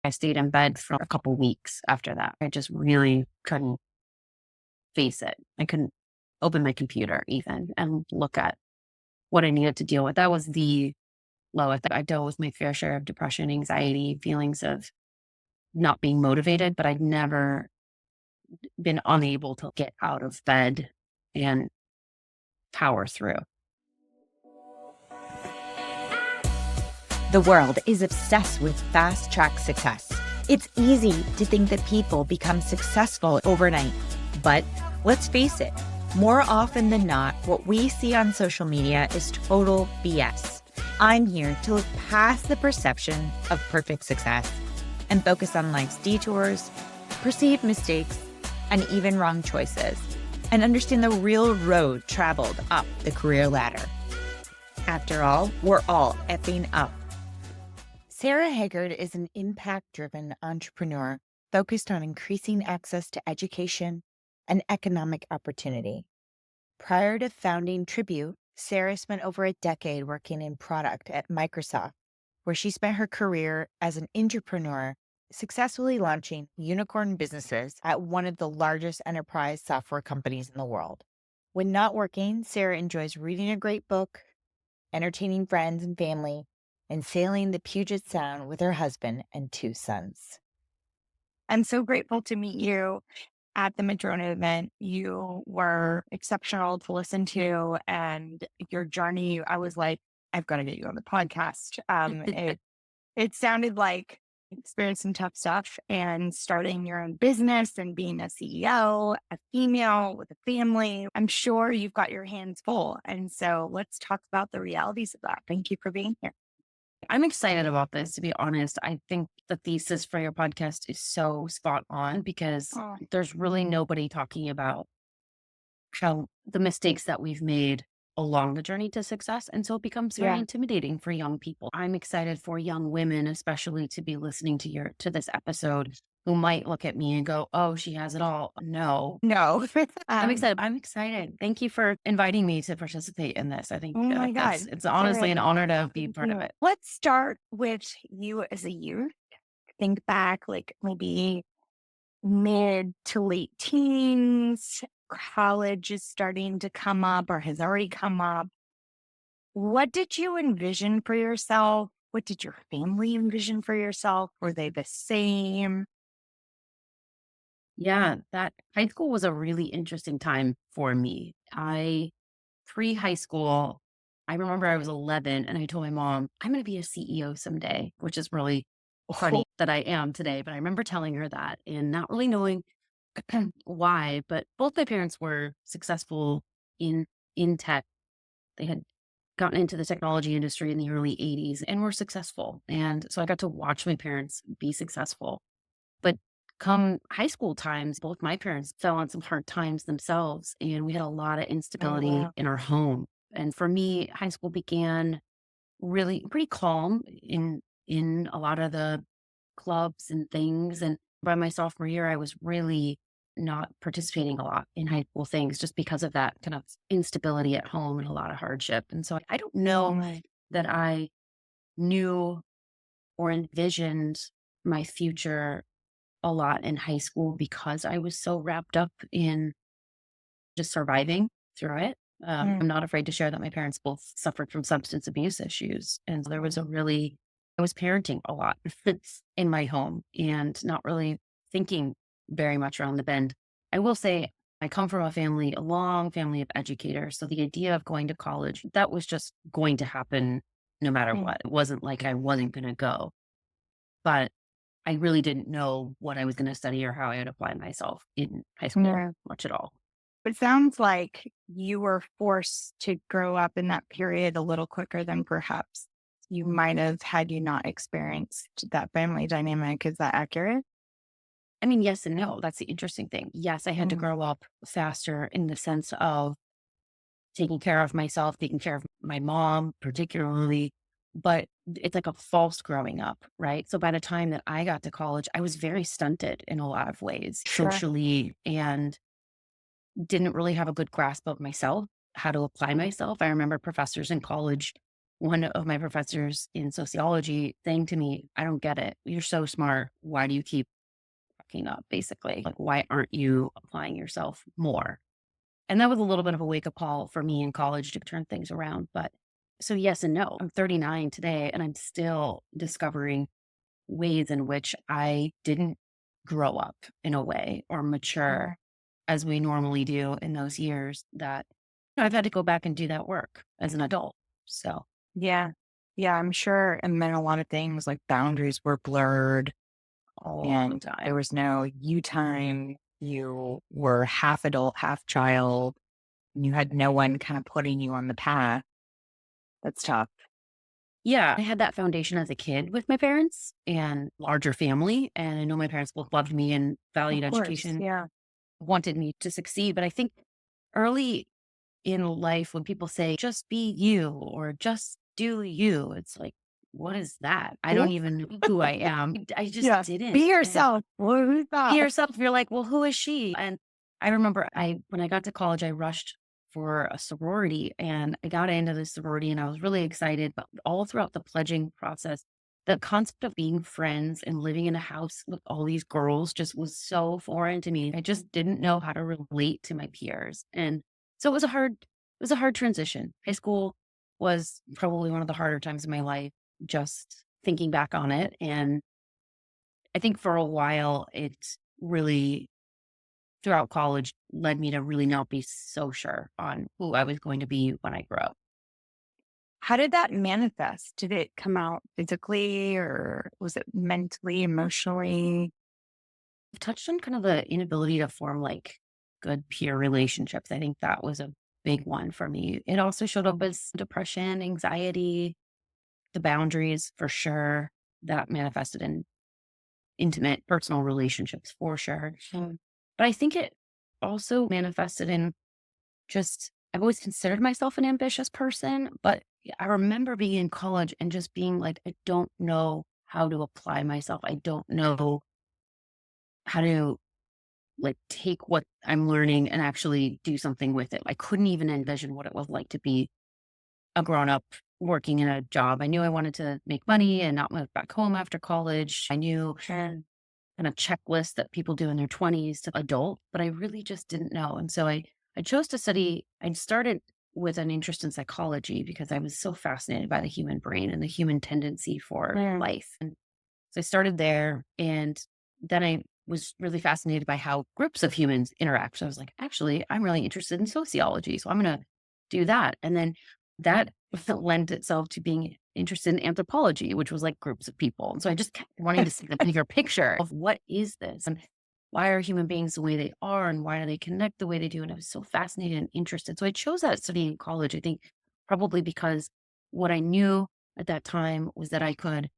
I stayed in bed for a couple weeks after that. I just really couldn't face it. I couldn't open my computer even and look at what I needed to deal with. That was the lowest. I dealt with my fair share of depression, anxiety, feelings of not being motivated, but I'd never been unable to get out of bed and power through. The world is obsessed with fast track success. It's easy to think that people become successful overnight. But let's face it, more often than not, what we see on social media is total BS. I'm here to look past the perception of perfect success and focus on life's detours, perceived mistakes, and even wrong choices, and understand the real road traveled up the career ladder. After all, we're all effing up. Sarah Haggard is an impact-driven entrepreneur focused on increasing access to education and economic opportunity. Prior to founding Tribute, Sarah spent over a decade working in product at Microsoft, where she spent her career as an intrapreneur, successfully launching unicorn businesses at one of the largest enterprise software companies in the world. When not working, Sarah enjoys reading a great book, entertaining friends and family, and sailing the Puget Sound with her husband and 2 sons. I'm so grateful to meet you at the Madrona event. You were exceptional to listen to, and your journey, I was like, I've got to get you on the podcast. It sounded like experiencing tough stuff and starting your own business and being a CEO, a female with a family. I'm sure you've got your hands full. And so let's talk about the realities of that. Thank you for being here. I'm excited about this, to be honest. I think the thesis for your podcast is so spot on because there's really nobody talking about how the mistakes that we've made along the journey to success. And so it becomes very intimidating for young people. I'm excited for young women, especially to be listening to this episode, who might look at me and go, oh, she has it all. No. I'm excited. Thank you for inviting me to participate in this. I think Oh my God. it's honestly an honor to be part of it. Let's start with you as a youth. Think back, like maybe mid to late teens, college is starting to come up or has already come up. What did you envision for yourself? What did your family envision for yourself? Were they the same? Yeah, that high school was a really interesting time for me. Pre-high school, I remember I was 11 and I told my mom, I'm going to be a CEO someday, which is really funny that I am today. But I remember telling her that and not really knowing why, but both my parents were successful in tech. They had gotten into the technology industry in the early 80s and were successful. And so I got to watch my parents be successful. But come high school times, both my parents fell on some hard times themselves, and we had a lot of instability in our home. And for me, high school began really pretty calm in a lot of the clubs and things. And by my sophomore year, I was really not participating a lot in high school things just because of that kind of instability at home and a lot of hardship. And so I don't know that I knew or envisioned my future a lot in high school because I was so wrapped up in just surviving through it. I'm not afraid to share that my parents both suffered from substance abuse issues. And there was I was parenting a lot in my home and not really thinking very much around the bend. I will say I come from a long family of educators. So the idea of going to college, that was just going to happen no matter what. It wasn't like I wasn't going to go, but I really didn't know what I was going to study or how I would apply myself in high school much at all. It sounds like you were forced to grow up in that period a little quicker than perhaps you might have had you not experienced that family dynamic. Is that accurate? I mean, yes and no. That's the interesting thing. Yes, I had to grow up faster in the sense of taking care of myself, taking care of my mom, particularly, but it's like a false growing up, right? So by the time that I got to college, I was very stunted in a lot of ways, socially, and didn't really have a good grasp of myself, how to apply myself. I remember professors in college one of my professors in sociology saying to me, I don't get it. You're so smart. Why do you keep fucking up? Basically, like, why aren't you applying yourself more? And that was a little bit of a wake up call for me in college to turn things around. But so, yes and no. I'm 39 today, and I'm still discovering ways in which I didn't grow up in a way or mature Mhm. as we normally do in those years that I've had to go back and do that work as an adult. So, Yeah. Yeah, I'm sure. And then a lot of things like boundaries were blurred all the and there time. was no you time. You were half adult, half child. And you had no one kind of putting you on the path. That's tough. Yeah, I had that foundation as a kid with my parents and larger family. And I know my parents both loved me and Of valued course. education, Yeah. wanted me to succeed. But I think early in life, when people say, just be you or just do you, it's like, what is that? I don't Who? even know who I am. I just Yeah. didn't. Be And yourself. Well, who's be that? yourself. You're like, well, who is she? And I remember when I got to college, I rushed for a sorority and I got into the sorority and I was really excited. But all throughout the pledging process, the concept of being friends and living in a house with all these girls just was so foreign to me. I just didn't know how to relate to my peers. And so it was a hard transition. High school was probably one of the harder times in my life, just thinking back on it. And I think for a while, it really, throughout college, led me to really not be so sure on who I was going to be when I grow up. How did that manifest? Did it come out physically or was it mentally, emotionally? I've touched on kind of the inability to form like good peer relationships. I think that was a big one for me. It also showed up as depression, anxiety, the boundaries for sure that manifested in intimate personal relationships for sure. But I think it also manifested in just I've always considered myself an ambitious person, but I remember being in college and just being like, I don't know how to apply myself. I don't know how to like take what I'm learning and actually do something with it. I couldn't even envision what it was like to be a grown up working in a job. I knew I wanted to make money and not move back home after college. I knew kind of checklist that people do in their 20s to adult, but I really just didn't know. And so I chose to study. I started with an interest in psychology because I was so fascinated by the human brain and the human tendency for Mm. life. And so I started there. And then I was really fascinated by how groups of humans interact. So I was like, actually, I'm really interested in sociology. So I'm going to do that. And then that lent itself to being interested in anthropology, which was like groups of people. And so I just kept wanting to see the bigger picture of what is this and why are human beings the way they are and why do they connect the way they do. And I was so fascinated and interested. So I chose that study in college, I think probably because what I knew at that time was that I could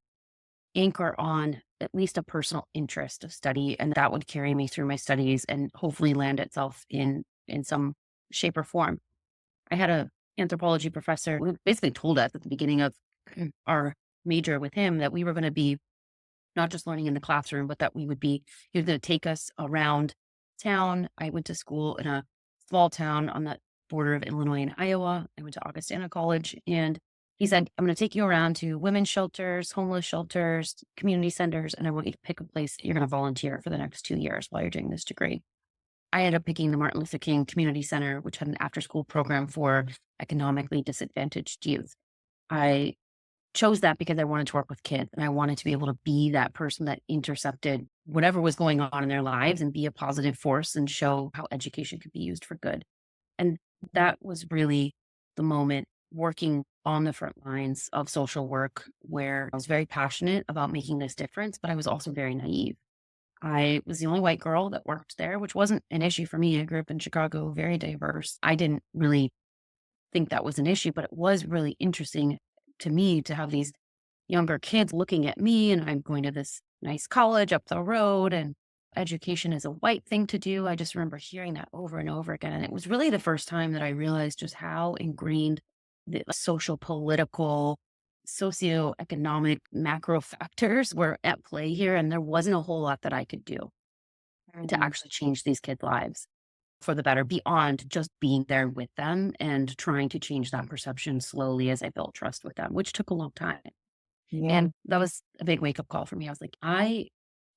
anchor on at least a personal interest of study and that would carry me through my studies and hopefully land itself in some shape or form. I had a anthropology professor who basically told us at the beginning of our major with him that we were going to be not just learning in the classroom, but that he was going to take us around town. I went to school in a small town on the border of Illinois and Iowa. I went to Augustana College and he said, I'm going to take you around to women's shelters, homeless shelters, community centers, and I want you to pick a place that you're going to volunteer for the next 2 years while you're doing this degree. I ended up picking the Martin Luther King Community Center, which had an after school program for economically disadvantaged youth. I chose that because I wanted to work with kids and I wanted to be able to be that person that intercepted whatever was going on in their lives and be a positive force and show how education could be used for good. And that was really the moment working on the front lines of social work where I was very passionate about making this difference, but I was also very naive. I was the only white girl that worked there, which wasn't an issue for me. I grew up in Chicago, very diverse. I didn't really think that was an issue, but it was really interesting to me to have these younger kids looking at me and I'm going to this nice college up the road and education is a white thing to do. I just remember hearing that over and over again. And it was really the first time that I realized just how ingrained the social, political, socioeconomic macro factors were at play here. And there wasn't a whole lot that I could do to Mhm. actually change these kids' lives. for the better beyond just being there with them and trying to change that perception slowly as I built trust with them, which took a long time. Yeah. And that was a big wake up call for me. I was like, I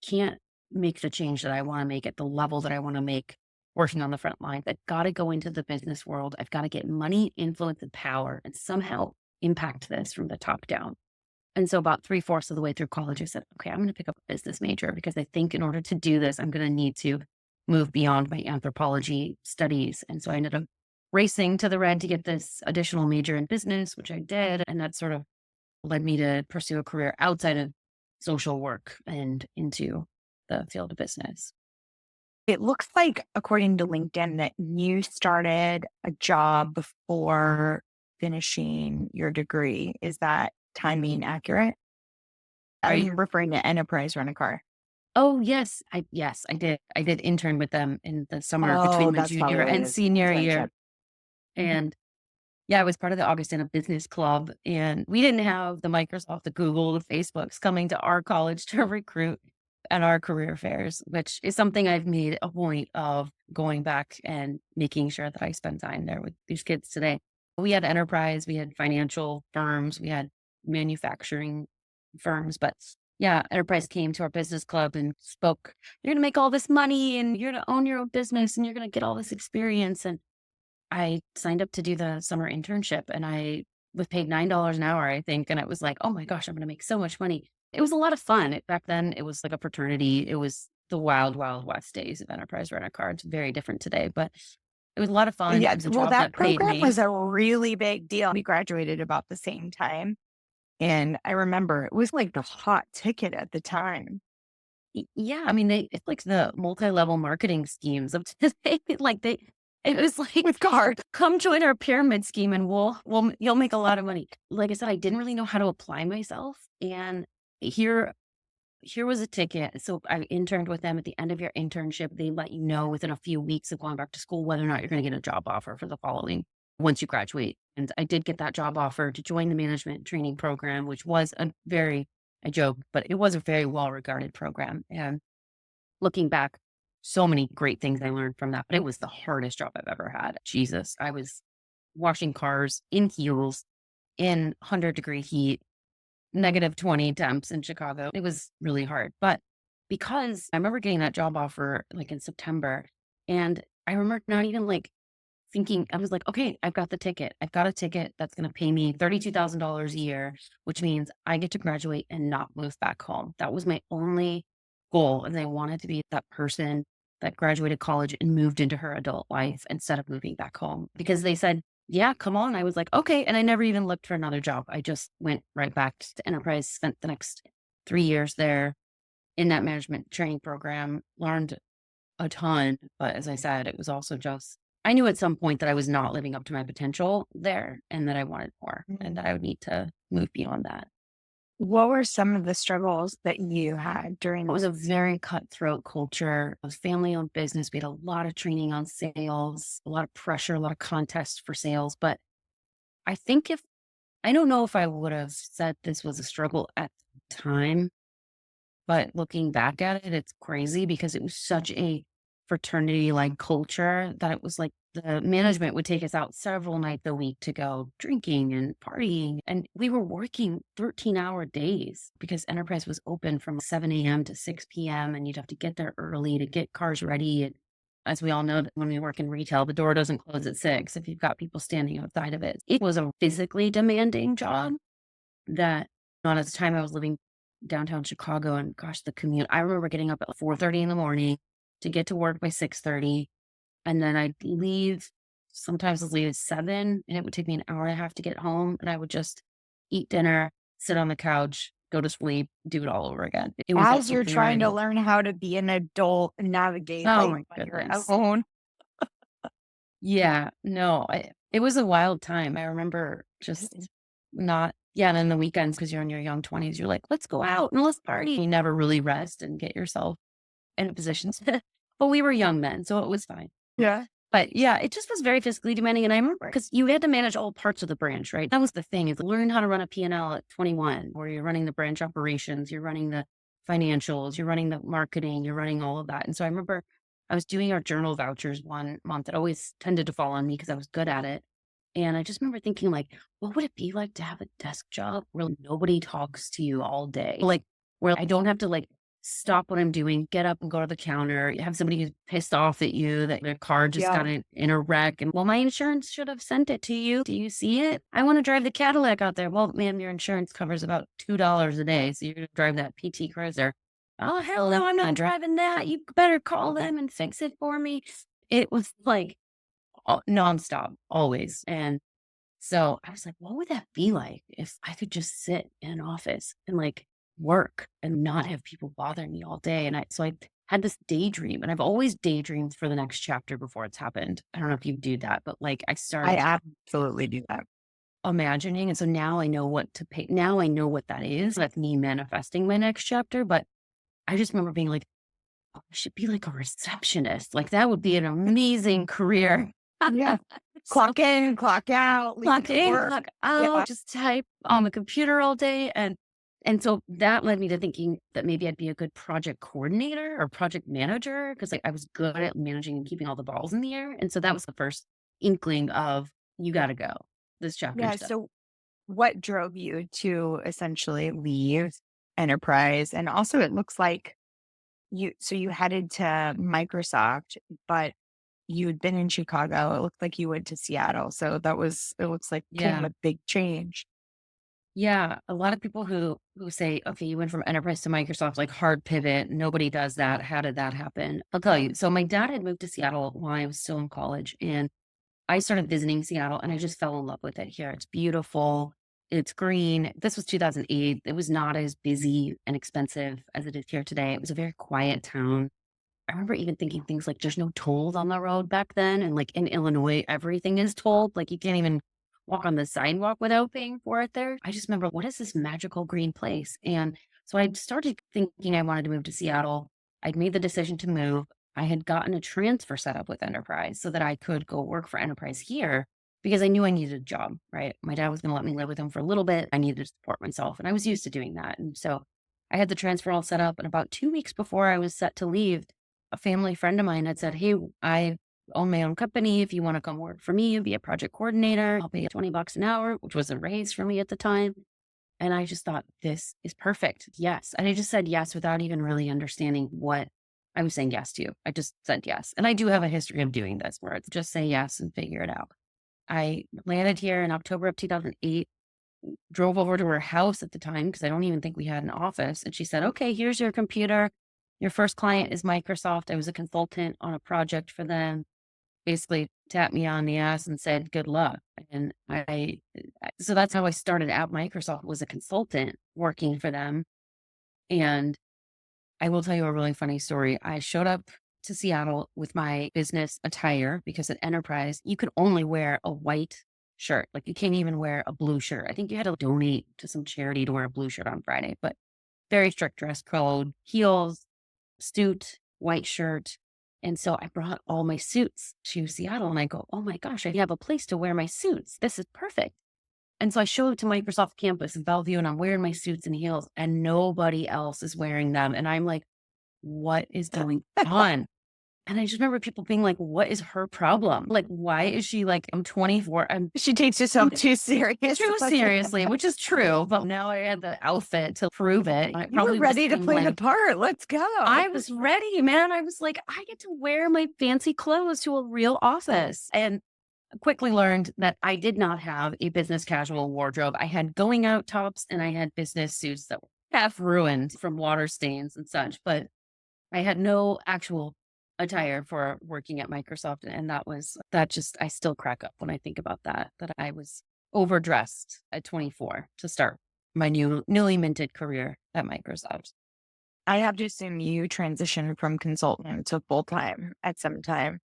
can't make the change that I want to make at the level that I want to make working on the front lines. I've got to go into the business world. I've got to get money, influence, and power and somehow impact this from the top down. And so about three-fourths of the way through college, I said, okay, I'm going to pick up a business major because I think in order to do this, I'm going to need to move beyond my anthropology studies. And so I ended up racing to the red to get this additional major in business, which I did. And that sort of led me to pursue a career outside of social work and into the field of business. It looks like, according to LinkedIn, that you started a job before finishing your degree. Is that timing accurate? Are you? I'm referring to Enterprise Rent a Car. Oh, yes, I did. I did intern with them in the summer Oh, between my that's junior probably what it and is. senior year. Internship. Mhm. And yeah, I was part of the Augustana Business Club, and we didn't have the Microsoft, the Google, the Facebooks coming to our college to recruit at our career fairs, which is something I've made a point of going back and making sure that I spend time there with these kids today. We had enterprise, we had financial firms, we had manufacturing firms, but yeah, enterprise came to our business club and spoke, you're going to make all this money and you're going to own your own business and you're going to get all this experience. And I signed up to do the summer internship and I was paid $9 an hour, I think. And it was like, oh my gosh, I'm going to make so much money. It was a lot of fun. Back then, it was like a fraternity. It was the wild, wild west days of enterprise rent a car. It's very different today, but it was a lot of fun. It Yeah. was a Well, job that that paid program me. was a really big deal. We graduated about the same time. And I remember it was like the hot ticket at the time. Yeah, I mean, it's like the multi-level marketing schemes of today. Like it was like, With card. come join our pyramid scheme and you'll make a lot of money. Like I said, I didn't really know how to apply myself. And here here was a ticket. So I interned with them. At the end of your internship, they let you know within a few weeks of going back to school whether or not you're going to get a job offer for the following once you graduate. And I did get that job offer to join the management training program, which was I joke, but it was a very well regarded program. And looking back, so many great things I learned from that, but it was the hardest job I've ever had. Jesus, I was washing cars in heels in 100-degree heat, -20 temps in Chicago. It was really hard. But because I remember getting that job offer like in September, and I remember not even like thinking, I was like, okay, I've got the ticket. I've got a ticket that's going to pay me $32,000 a year, which means I get to graduate and not move back home. That was my only goal. And I wanted to be that person that graduated college and moved into her adult life instead of moving back home because they said, yeah, come on. I was like, okay. And I never even looked for another job. I just went right back to enterprise, spent the next 3 years there in that management training program, learned a ton. But as I said, it was also just, I knew at some point that I was not living up to my potential there and that I wanted more and that I would need to move beyond that. What were some of the struggles that you had during It was a very cutthroat culture. It was family owned business. We had a lot of training on sales, a lot of pressure, a lot of contests for sales. But I think I don't know if I would have said this was a struggle at the time, but looking back at it, it's crazy because it was such a fraternity-like culture that it was like the management would take us out several nights a week to go drinking and partying. And we were working 13-hour days because Enterprise was open from 7 a.m. to 6 p.m. and you'd have to get there early to get cars ready. And as we all know, that when we work in retail, the door doesn't close at 6 if you've got people standing outside of it. It was a physically demanding job that at the time I was living downtown Chicago and gosh, the commute. I remember getting up at 4:30 in the morning to get to work by 6:30. And then I'd leave sometimes as late as 7, and it would take me an hour and a half to get home. And I would just eat dinner, sit on the couch, go to sleep, do it all over again. It was as also you're trying to very, learn how to be an adult and navigate oh life my when you're goodness. alone? Yeah, no, it was a wild time. I remember just not, yeah. And then the weekends, because you're in your young 20s, you're like, let's go out and let's party. You never really rest and get yourself in a position to, but we were young then, so it was fine. Yeah. But yeah, it just was very physically demanding. And I remember because you had to manage all parts of the branch, right? That was the thing is learn how to run a P&L at 21, where you're running the branch operations, you're running the financials, you're running the marketing, you're running all of that. And so I remember I was doing our journal vouchers one month. It always tended to fall on me because I was good at it. And I just remember thinking, like, what would it be like to have a desk job where nobody talks to you all day? Like, where I don't have to like stop what I'm doing, get up and go to the counter, have somebody who's pissed off at you that their car just Yeah. got in a wreck. And well, my insurance should have sent it to you. Do you see it? I want to drive the Cadillac out there. Well, ma'am, your insurance covers about $2 a day. So you're going to drive that PT Cruiser. Oh, hell no, I'm not driving that. You better call them and fix it for me. It was like nonstop, always. And so I was like, what would that be like if I could just sit in an office and like work and not have people bothering me all day? And I had this daydream, and I've always daydreamed for the next chapter before it's happened. I don't know if you do that, but like I I started absolutely do that. imagining. And so now I know what to pay. Now I know what that is. That's me manifesting my next chapter. But I just remember being like, oh, I should be like a receptionist. Like that would be an amazing career. Yeah. So Clock in, clock out, leave clock for in, work. clock Yeah. out, just type on the computer all day. And so that led me to thinking that maybe I'd be a good project coordinator or project manager because like I was good at managing and keeping all the balls in the air. And so that was the first inkling of you gotta go. This Yeah. chapter's done. So what drove you to essentially leave enterprise? And also it looks like you headed to Microsoft, but you'd been in Chicago. It looked like you went to Seattle. So it looks like came Yeah. a big change. Yeah. A lot of people who say, okay, you went from enterprise to Microsoft, like hard pivot. Nobody does that. How did that happen? I'll tell you. So my dad had moved to Seattle while I was still in college, and I started visiting Seattle and I just fell in love with it here. It's beautiful. It's green. This was 2008. It was not as busy and expensive as it is here today. It was a very quiet town. I remember even thinking things like there's no tolls on the road back then. And like in Illinois, everything is tolled. Like you can't even walk on the sidewalk without paying for it there. I just remember, what is this magical green place? And so I started thinking I wanted to move to Seattle. I'd made the decision to move. I had gotten a transfer set up with Enterprise so that I could go work for Enterprise here because I knew I needed a job, right? My dad was going to let me live with him for a little bit. I needed to support myself, and I was used to doing that. And so I had the transfer all set up. And about 2 weeks before I was set to leave, a family friend of mine had said, hey, I own my own company. If you want to come work for me and be a project coordinator, I'll pay you $20 an hour, which was a raise for me at the time. And I just thought, this is perfect. Yes. And I just said yes without even really understanding what I was saying yes to. I just said yes. And I do have a history of doing this where it's just say yes and figure it out. I landed here in October of 2008, drove over to her house at the time because I don't even think we had an office. And she said, okay, here's your computer. Your first client is Microsoft. I was a consultant on a project for them. Basically tapped me on the ass and said, good luck. And so that's how I started at Microsoft, was a consultant working for them. And I will tell you a really funny story. I showed up to Seattle with my business attire because at Enterprise, you could only wear a white shirt. Like you can't even wear a blue shirt. I think you had to donate to some charity to wear a blue shirt on Friday, but very strict dress code, heels, suit, white shirt. And so I brought all my suits to Seattle and I go, oh my gosh, I have a place to wear my suits. This is perfect. And so I show up to Microsoft campus in Bellevue and I'm wearing my suits and heels and nobody else is wearing them. And I'm like, what is going on? And I just remember people being like, what is her problem? Like, why is she like, I'm 24. I'm She takes herself too serious. too seriously, which is true. But now I had the outfit to prove it. I You were probably was ready to thinking, play the like, part. Let's go. I was ready, man. I was like, I get to wear my fancy clothes to a real office. And quickly learned that I did not have a business casual wardrobe. I had going out tops and I had business suits that were half ruined from water stains and such, but I had no actual attire for working at Microsoft. And I still crack up when I think about that I was overdressed at 24 to start my newly minted career at Microsoft. I have to assume you transitioned from consultant to full time at some time.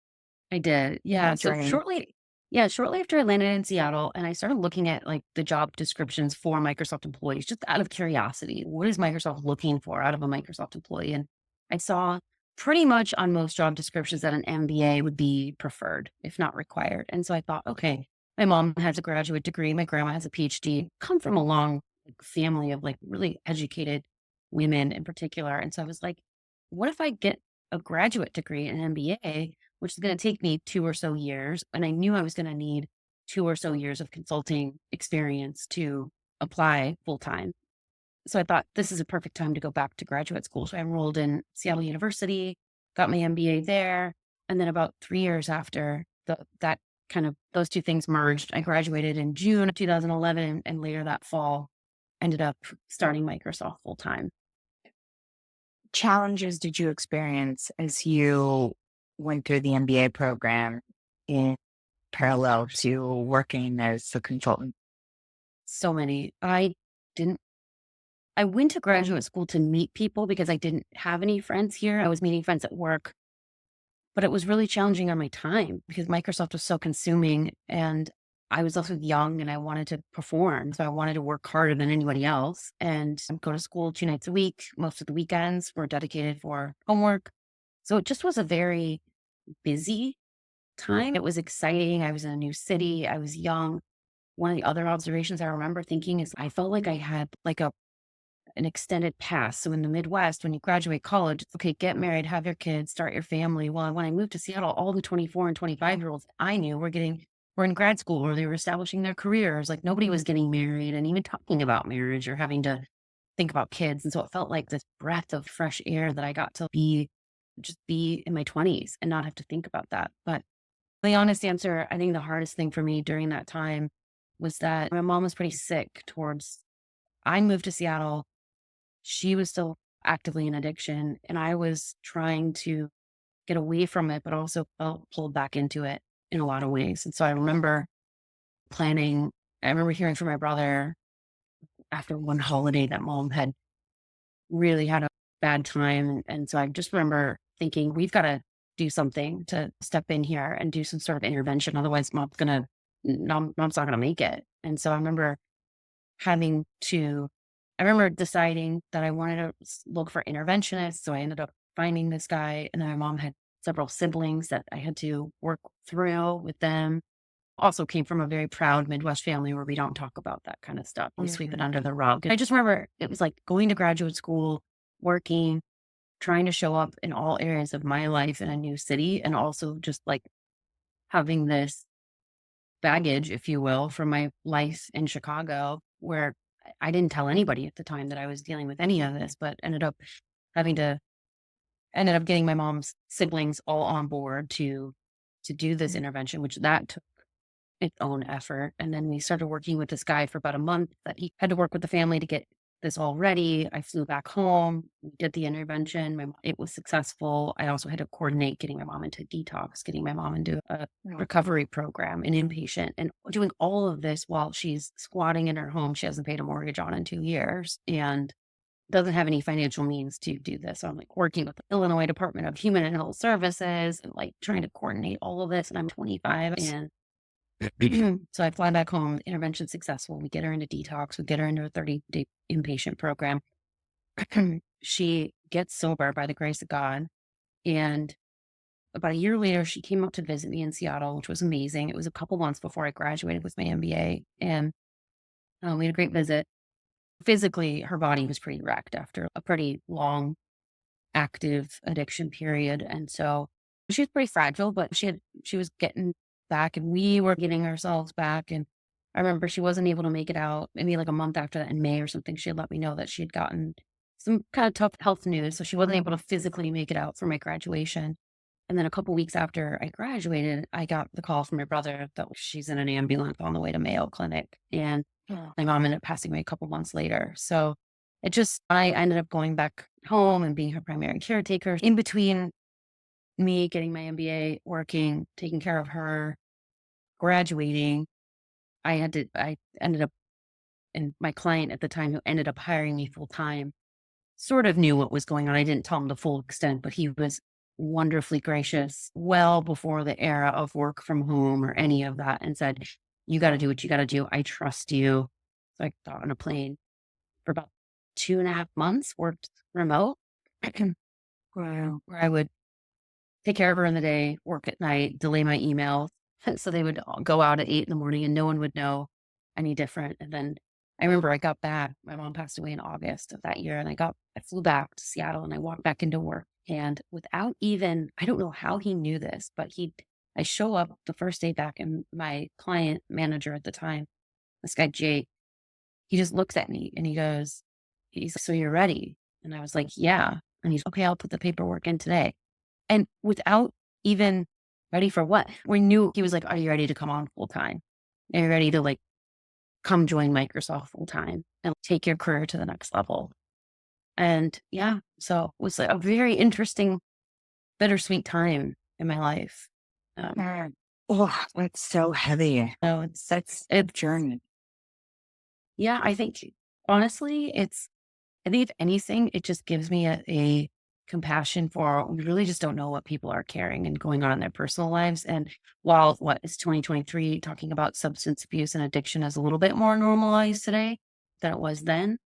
I did. Yeah. So During shortly after I landed in Seattle and I started looking at like the job descriptions for Microsoft employees, just out of curiosity, what is Microsoft looking for out of a Microsoft employee? And I saw pretty much on most job descriptions that an MBA would be preferred, if not required. And so I thought, okay, my mom has a graduate degree. My grandma has a PhD, come from a long family of like really educated women in particular. And so I was like, what if I get a graduate degree, an MBA, which is going to take me 2 or so years. And I knew I was going to need 2 or so years of consulting experience to apply full time. So I thought this is a perfect time to go back to graduate school. So I enrolled in Seattle University, got my MBA there. And then about 3 years after that kind of those two things merged, I graduated in June of 2011 and later that fall ended up starting Microsoft full time. Challenges did you experience as you went through the MBA program in parallel to working as a consultant? So many. Didn't, I went to graduate school to meet people because I didn't have any friends here. I was meeting friends at work, but it was really challenging on my time because Microsoft was so consuming and I was also young and I wanted to perform. So I wanted to work harder than anybody else and go to school 2 nights a week. Most of the weekends were dedicated for homework. So it just was a very busy time. It was exciting. I was in a new city. I was young. One of the other observations I remember thinking is I felt like I had like an extended past. So in the Midwest, when you graduate college, it's okay, get married, have your kids, start your family. Well, when I moved to Seattle, all the 24 and 25-year-olds I knew were in grad school or they were establishing their careers. Like nobody was getting married and even talking about marriage or having to think about kids. And so it felt like this breath of fresh air that I got to just be in my 20s and not have to think about that. But the honest answer, I think the hardest thing for me during that time was that my mom was pretty sick towards I moved to Seattle. She was still actively in addiction, and I was trying to get away from it, but also felt pulled back into it in a lot of ways. And so planning I remember hearing from my brother after one holiday that mom had really had a bad time. And so I just remember thinking, we've got to do something to step in here and do some sort of intervention. Otherwise, mom's not gonna make it. And so having to I remember deciding that I wanted to look for interventionists. So I ended up finding this guy, and then my mom had several siblings that I had to work through with them. Also came from a very proud Midwest family where we don't talk about that kind of stuff. We sweep it Mhm. under the rug. And I just remember it was like going to graduate school, working, trying to show up in all areas of my life in a new city, and also just like having this baggage, if you will, from my life in Chicago, where I didn't tell anybody at the time that I was dealing with any of this, but having to ended up getting my mom's siblings all on board to do this intervention, which that took its own effort. And then we started working with this guy for about a month that he had to work with the family to get this all ready. I flew back home, we did the intervention. It was successful. I also had to coordinate getting my mom into detox, getting my mom into a Yeah. recovery program, an inpatient, and doing all of this while she's squatting in her home. She hasn't paid a mortgage on in 2 years and doesn't have any financial means to do this. So I'm like working with the Illinois Department of Human and Health Services and like trying to coordinate all of this. And I'm 25 and so I fly back home, intervention successful. We get her into detox. We get her into a 30-day inpatient program. She gets sober by the grace of God. And about a year later, she came up to visit me in Seattle, which was amazing. It was a couple months before I graduated with my MBA. And we had a great visit. Physically, her body was pretty wrecked after a pretty long active addiction period. And so she was pretty fragile, but she was getting back and we were getting ourselves back. And I remember she wasn't able to make it out maybe like a month after that in May or something. She had let me know that she had gotten some kind of tough health news. So she wasn't able to physically make it out for my graduation. And then a couple weeks after I graduated, I got the call from my brother that she's in an ambulance on the way to Mayo Clinic. And Yeah. my mom ended up passing away a couple months later. So I ended up going back home and being her primary caretaker. In between me getting my MBA, working, taking care of her, graduating, I ended up, and my client at the time who ended up hiring me full time sort of knew what was going on. I didn't tell him the full extent, but he was wonderfully gracious well before the era of work from home or any of that and said, you got to do what you got to do. I trust you. So I got on a plane for about 2.5 months, worked remote, Wow. where I would take care of her in the day, work at night, delay my emails. So they would all go out at 8 in the morning and no one would know any different. And then I remember I got back, my mom passed away in August of that year, and I flew back to Seattle and I walked back into work. And without even, I don't know how he knew this, but I show up the first day back and my client manager at the time, this guy, Jake, he just looks at me and he's like, so you're ready? And I was like, yeah. And he's, okay, I'll put the paperwork in today. And without even ready for what? We knew he was like, are you ready to come on full time? Are you ready to like come join Microsoft full time and take your career to the next level? And yeah, so it was like a very interesting, bittersweet time in my life. Um, Mm. Oh, that's so heavy. so That's a it's, journey. yeah, I think honestly, I think if anything, it just gives me a compassion for we really just don't know what people are carrying and going on in their personal lives. And while what is 2023 talking about substance abuse and addiction is a little bit more normalized today than it was then,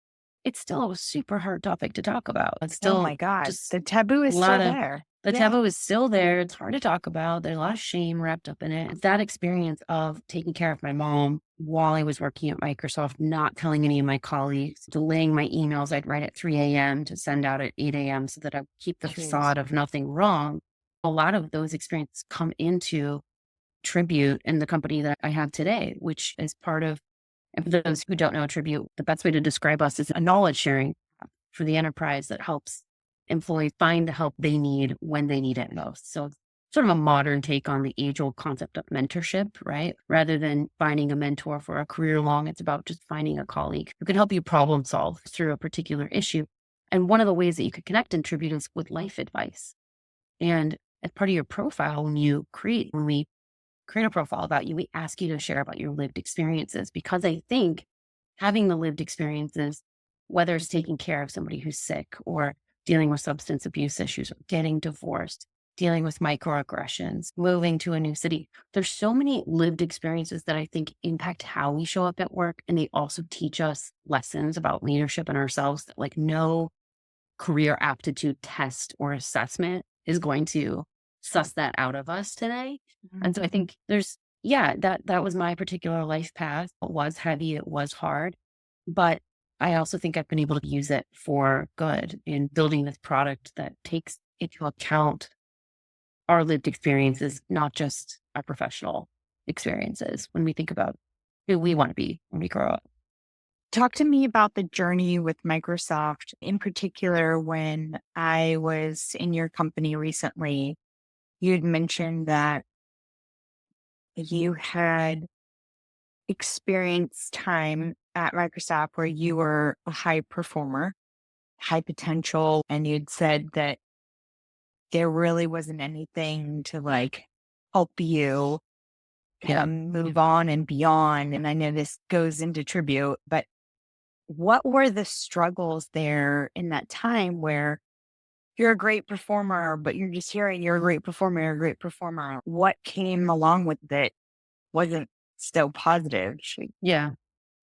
it's still a super hard topic to talk about. It's Oh still my God. just The taboo a is still lot of there. the Yeah. taboo is still there. It's hard to talk about. There's a lot of shame wrapped up in it. That experience of taking care of my mom while I was working at Microsoft, not telling any of my colleagues, delaying my emails I'd write at 3 a.m. to send out at 8 a.m. so that I keep the Jeez. facade of nothing wrong. A lot of those experiences come into Tribute in the company that I have today, which is part of, and for those who don't know Tribute, the best way to describe us is a knowledge sharing for the enterprise that helps employees find the help they need when they need it most. So it's sort of a modern take on the age old concept of mentorship, right? Rather than finding a mentor for a career long, it's about just finding a colleague who can help you problem solve through a particular issue. And one of the ways that you could connect in Tribute is with life advice. And as part of your profile, when we create a profile about you, we ask you to share about your lived experiences because I think having the lived experiences, whether it's taking care of somebody who's sick or dealing with substance abuse issues or getting divorced, dealing with microaggressions, moving to a new city, there's so many lived experiences that I think impact how we show up at work. And they also teach us lessons about leadership and ourselves that like no career aptitude test or assessment is going to suss that out of us today. And so I Mhm. think that was my particular life path. It was heavy, it was hard, but I also think I've been able to use it for good in building this product that takes into account our lived experiences, not just our professional experiences when we think about who we want to be when we grow up. Talk to me about the journey with Microsoft, in particular, when I was in your company recently. You'd mentioned that you had experienced time at Microsoft where you were a high performer, high potential, and you'd said that there really wasn't anything to like help you Yeah. move on and beyond. And I know this goes into tribute, but what were the struggles there in that time where you're a great performer, but you're just hearing you're a great performer, you're a great performer? What came along with it wasn't so positive. Yeah.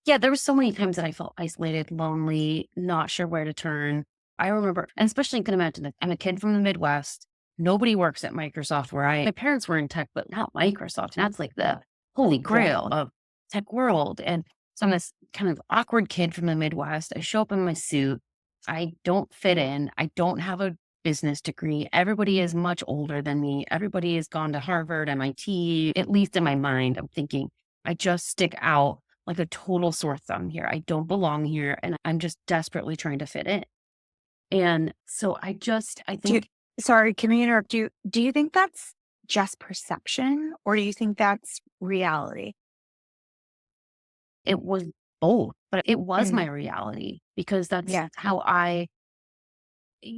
Yeah, there were so many times that I felt isolated, lonely, not sure where to turn. I remember, and especially you can imagine that I'm a kid from the Midwest. Nobody works at Microsoft my parents were in tech, but not Microsoft. And that's like the holy Yeah. grail of tech world. And so I'm this kind of awkward kid from the Midwest. I show up in my suit. I don't fit in. I don't have a business degree. Everybody is much older than me. Everybody has gone to Harvard, MIT, at least in my mind. I'm thinking I just stick out like a total sore thumb here. I don't belong here. And I'm just desperately trying to fit in. And so I Do you, think sorry, can I interrupt you? Do you think that's just perception or do you think that's reality? it was both, but it was my Mm, reality because yeah.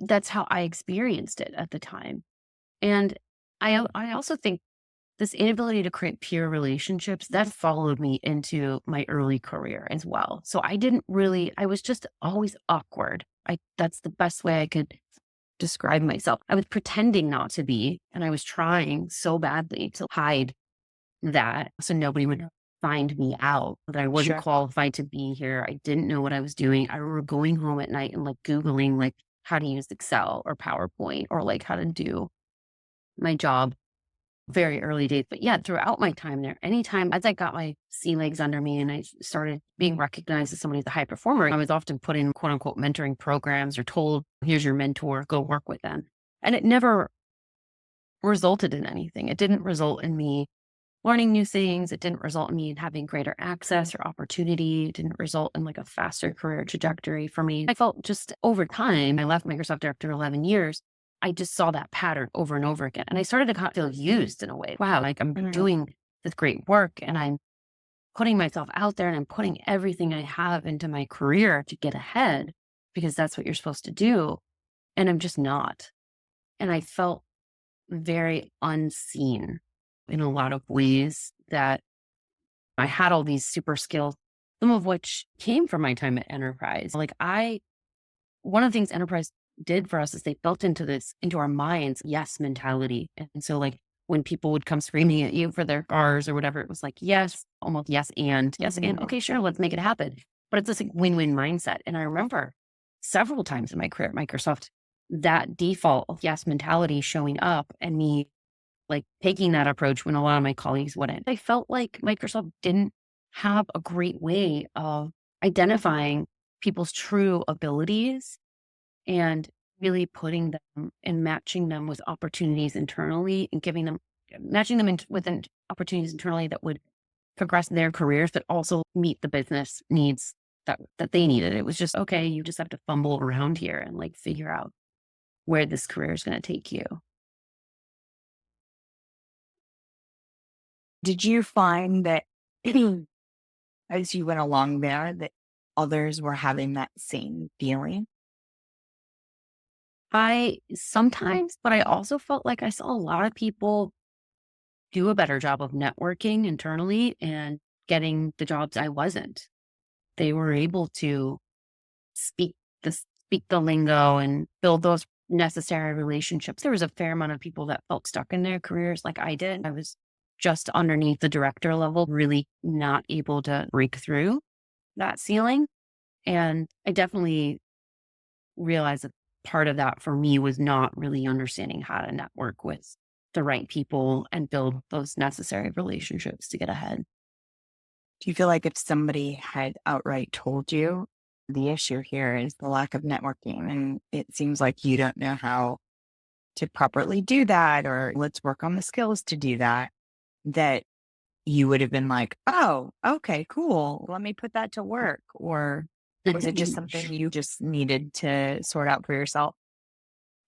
that's how I experienced it at the time. And I also think this inability to create peer relationships that followed me into my early career as well. So I was just always awkward. That's the best way I could describe myself. I was pretending not to be, and I was trying so badly to hide that so nobody would find me out, that I wasn't Sure. qualified to be here. I didn't know what I was doing. I remember going home at night and like Googling like how to use Excel or PowerPoint or like how to do my job very early days. But yeah, throughout my time there, anytime as I got my sea legs under me and I started being recognized as somebody as a high performer, I was often put in quote unquote mentoring programs or told, here's your mentor, go work with them. And it never resulted in anything. It didn't result in me learning new things. It didn't result in me having greater access or opportunity. It didn't result in like a faster career trajectory for me. I felt just over time, I left Microsoft after 11 years. I just saw that pattern over and over again. And I started to kind of feel used in a way. Wow, like I'm Mhm. doing this great work and I'm putting myself out there and I'm putting everything I have into my career to get ahead because that's what you're supposed to do. And I'm just not. And I felt very unseen in a lot of ways that I had all these super skills, some of which came from my time at Enterprise. One of the things Enterprise did for us is they built into our minds, yes mentality. And so like when people would come screaming at you for their cars or whatever, it was like, yes, almost yes, and Mhm. okay, sure, let's make it happen. But it's this like win-win mindset. And I remember several times in my career at Microsoft, that default of yes mentality showing up and me like taking that approach when a lot of my colleagues wouldn't. I felt like Microsoft didn't have a great way of identifying people's true abilities and really putting them and matching them with opportunities internally and matching them opportunities internally that would progress their careers, but also meet the business needs that they needed. It was just, okay, you just have to fumble around here and like figure out where this career is going to take you. Did you find that as you went along there that others were having that same feeling? I sometimes, but I also felt like I saw a lot of people do a better job of networking internally and getting the jobs I wasn't. They were able to speak speak the lingo and build those necessary relationships. There was a fair amount of people that felt stuck in their careers like I did. I was just underneath the director level, really not able to break through that ceiling. And I definitely realized that part of that for me was not really understanding how to network with the right people and build those necessary relationships to get ahead. Do you feel like if somebody had outright told you the issue here is the lack of networking and it seems like you don't know how to properly do that, or let's work on the skills to do that, that you would have been like, oh, okay, cool. Let me put that to work. Or was it just something you just needed to sort out for yourself?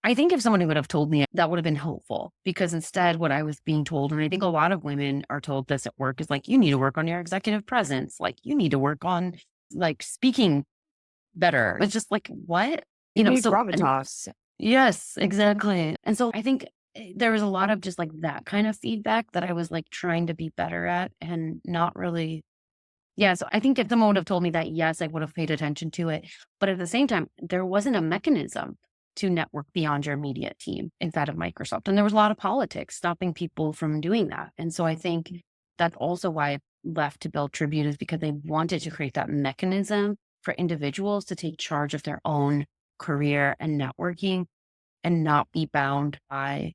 I think if somebody would have told me that would have been helpful because instead what I was being told, and I think a lot of women are told this at work is like, you need to work on your executive presence. Like you need to work on like speaking better. It's just like, what? You need So, and gravitas. yes, exactly. And so I think there was a lot of just like that kind of feedback that I was like trying to be better at and not really. Yeah. So I think if someone would have told me that, yes, I would have paid attention to it. But at the same time, there wasn't a mechanism to network beyond your immediate team inside of Microsoft. And there was a lot of politics stopping people from doing that. And so I think that's also why I left to build Tribute is because they wanted to create that mechanism for individuals to take charge of their own career and networking and not be bound by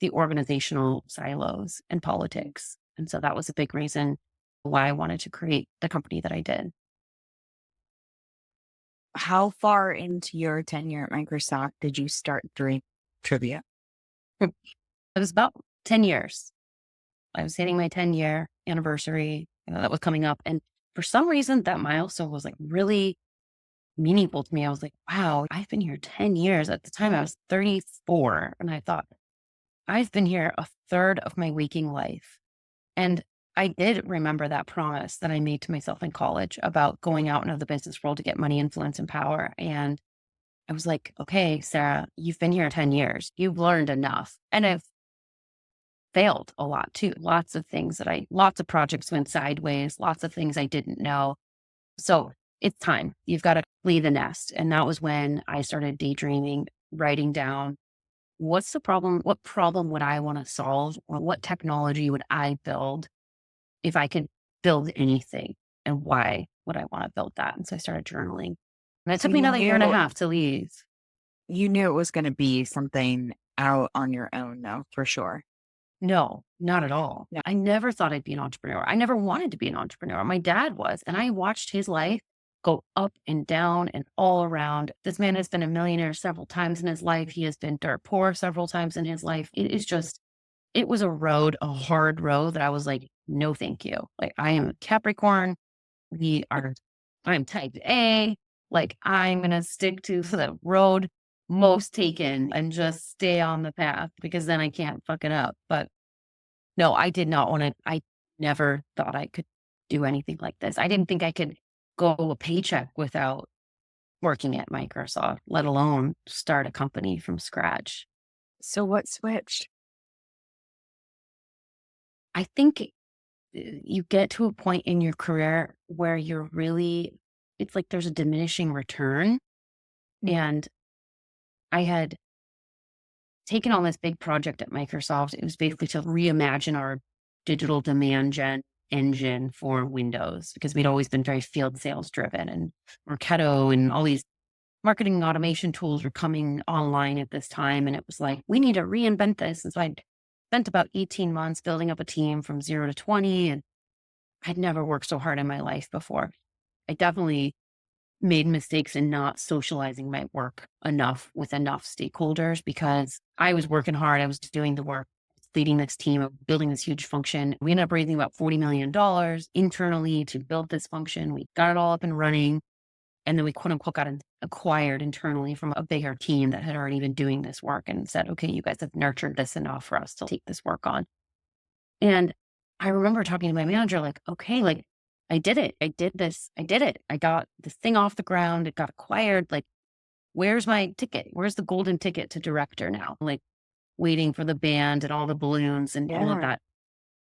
the organizational silos and politics. And so that was a big reason why I wanted to create the company that I did. How far into your tenure at Microsoft did you start doing trivia? It was about 10 years. I was hitting my 10-year anniversary that was coming up. And for some reason, that milestone was like really meaningful to me. I was like, wow, I've been here 10 years. At the time, I was 34. And I thought, I've been here a third of my waking life. And I did remember that promise that I made to myself in college about going out into the business world to get money, influence, and power. And I was like, okay, Sarah, you've been here 10 years. You've learned enough. And I've failed a lot too. Lots of projects went sideways, lots of things I didn't know. So it's time. You've got to flee the nest. And that was when I started daydreaming, writing down what's the problem? What problem would I want to solve? Or what technology would I build if I could build anything? And why would I want to build that? And so I started journaling. And it So took me another year and a half to leave. you knew it was going to be something out on your own, though, for sure. No, not at all. Yeah. I never thought I'd be an entrepreneur. I never wanted to be an entrepreneur. My dad was, and I watched his life go up and down and all around. This man has been a millionaire several times in his life. He has been dirt poor several times in his life. It is just, it was a road, a hard road that I was like, no, thank you. Like, I am a Capricorn. We are, I'm type A. Like, I'm going to stick to the road most taken and just stay on the path because then I can't fuck it up. But no, I did not want to. I never thought I could do anything like this. I didn't think I could go a paycheck without working at Microsoft, let alone start a company from scratch. So what switched? I think you get to a point in your career where you're really, it's like there's a diminishing return. Mm. And I had taken on this big project at Microsoft. It was basically to reimagine our digital demand gen engine for Windows because we'd always been very field sales driven and Marketo and all these marketing automation tools were coming online at this time. And it was like, we need to reinvent this. And so I'd spent about 18 months building up a team from 0 to 20. And I'd never worked so hard in my life before. I definitely made mistakes in not socializing my work enough with enough stakeholders because I was working hard. I was doing the work, leading this team of building this huge function. We ended up raising about $40 million internally to build this function. We got it all up and running. And then we quote unquote got acquired internally from a bigger team that had already been doing this work and said, okay, you guys have nurtured this enough for us to take this work on. And I remember talking to my manager, like, okay, like I did it. I did this. I did it. I got this thing off the ground. It got acquired. Like, where's my ticket? Where's the golden ticket to director now? Like waiting for the band and all the balloons and all of Yeah. that.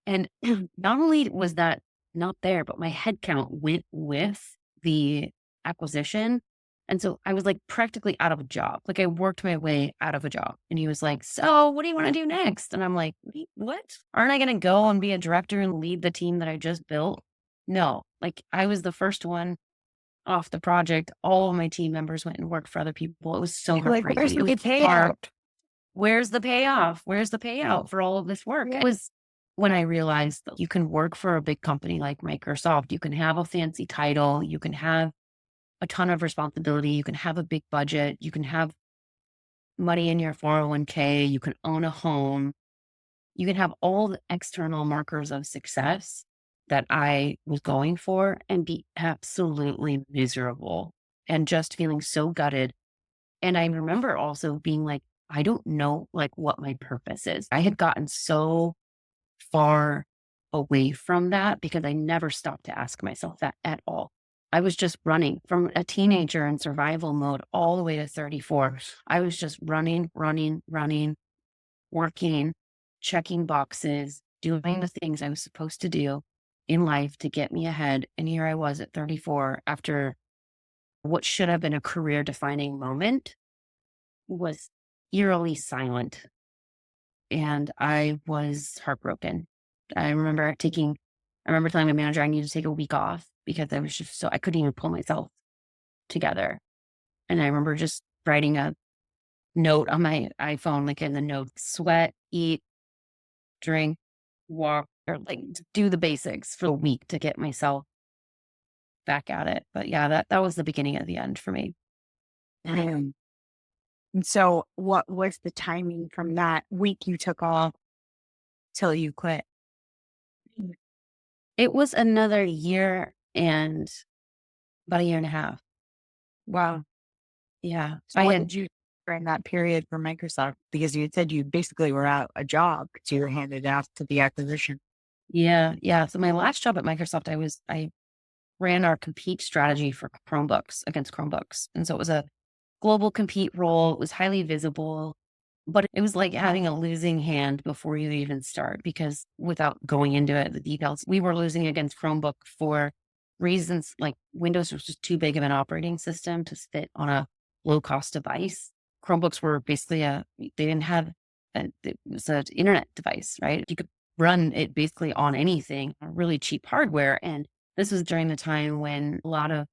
And not only was that not there, but my head count went with the acquisition. And so I was like practically out of a job. Like I worked my way out of a job. And he was like, so what do you want to do next? And I'm like, "Wait, what? Aren't I going to go and be a director and lead the team that I just built? No, like I was the first one off the project. All of my team members went and worked for other people. It was so You're like, where's heartbreaking. It the was good hard. payout? Where's the payoff? Where's the payout for all of this work? Yeah. It was when I realized that you can work for a big company like Microsoft. You can have a fancy title. You can have a ton of responsibility. You can have a big budget. You can have money in your 401k. You can own a home. You can have all the external markers of success that I was going for and be absolutely miserable and just feeling so gutted. And I remember also being like, I don't know like what my purpose is. I had gotten so far away from that because I never stopped to ask myself that at all. I was just running from a teenager in survival mode all the way to 34. I was just running, running, running, working, checking boxes, doing the things I was supposed to do in life to get me ahead. And here I was at 34 after what should have been a career defining moment was eerily silent. And I was heartbroken. I remember telling my manager I needed to take a week off because I was just so, I couldn't even pull myself together. And I remember just writing a note on my iPhone, like in the note, sweat, eat, drink, walk, or like do the basics for a week to get myself back at it. But yeah, that was the beginning of the end for me. And so what was the timing from that week you took off till you quit? It was another year and about a year and a half. Wow. Yeah. So what did you do during that period for Microsoft? Because you had said you basically were out a job because you were handed off to the acquisition. Yeah, yeah. So my last job at Microsoft, I ran our compete strategy for Chromebooks against Chromebooks. And so it was a global compete role. It was highly visible, but it was like having a losing hand before you even start because without going into it, the details, we were losing against Chromebook for reasons like Windows was just too big of an operating system to fit on a low cost device. Chromebooks were basically they didn't have, it was an internet device, right? You could run it basically on anything, really cheap hardware. And this was during the time when a lot of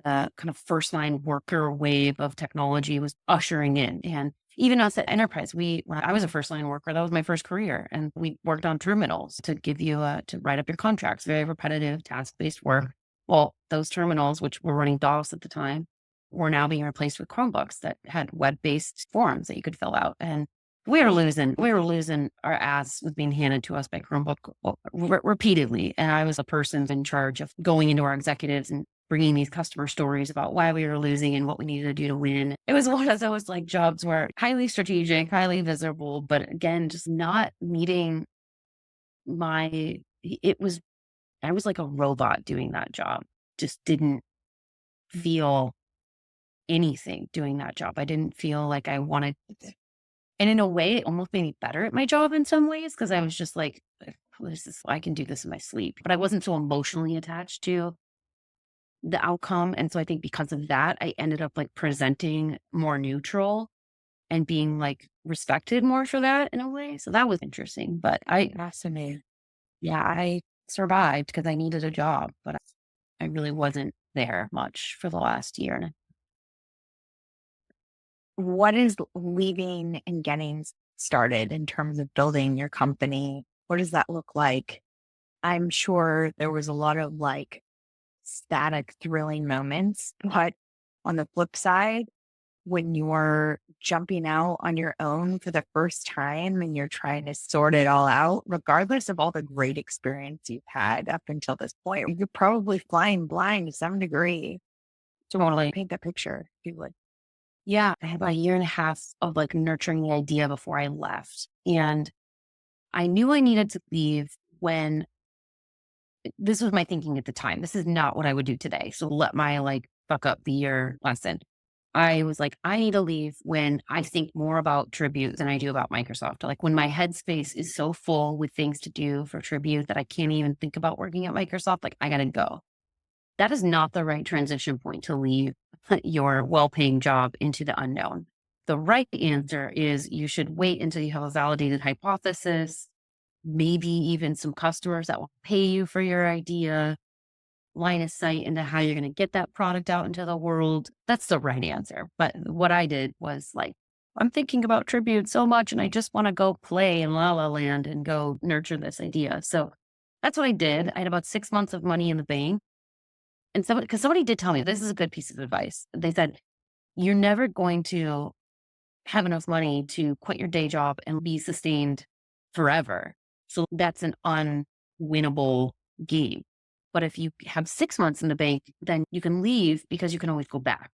the kind of first line worker wave of technology was ushering in. And even us at Enterprise, when I was a first line worker, that was my first career. And we worked on terminals to give you, to write up your contracts, very repetitive task based work. Well, those terminals, which were running DOS at the time, were now being replaced with Chromebooks that had web based forms that you could fill out. And we were losing our ass was being handed to us by Chromebook repeatedly. And I was a person in charge of going into our executives and bringing these customer stories about why we were losing and what we needed to do to win. It was one of those like jobs where highly strategic, highly visible, but again, just not meeting it was, I was like a robot doing that job. Just didn't feel anything doing that job. I didn't feel like I wanted, and in a way, it almost made me better at my job in some ways because I was just like, I can do this in my sleep. But I wasn't so emotionally attached to the outcome. And so I think because of that, I ended up like presenting more neutral and being like respected more for that in a way. So that was interesting. But Fascinating. yeah, I survived because I needed a job, but I really wasn't there much for the last year. And What is leaving and getting started in terms of building your company? What does that look like? I'm sure there was a lot of like static, thrilling moments, but on the flip side, when you're jumping out on your own for the first time and you're trying to sort it all out, regardless of all the great experience you've had up until this point, you're probably flying blind to some degree. So, totally. paint that picture, if you would. Yeah, I had about a year and a half of like nurturing the idea before I left. And I knew I needed to leave when this was my thinking at the time. This is not what I would do today. So let my like fuck up the year lesson. I was like, I need to leave when I think more about Tribute than I do about Microsoft. Like when my headspace is so full with things to do for Tribute that I can't even think about working at Microsoft, like I gotta go. That is not the right transition point to leave your well-paying job into the unknown. The right answer is you should wait until you have a validated hypothesis, maybe even some customers that will pay you for your idea, line of sight into how you're going to get that product out into the world. That's the right answer. But what I did was like, I'm thinking about Tribute so much and I just want to go play in La La Land and go nurture this idea. So that's what I did. I had about 6 months of money in the bank. And because somebody did tell me this is a good piece of advice. They said, you're never going to have enough money to quit your day job and be sustained forever. So that's an unwinnable game. But if you have 6 months in the bank, then you can leave because you can always go back.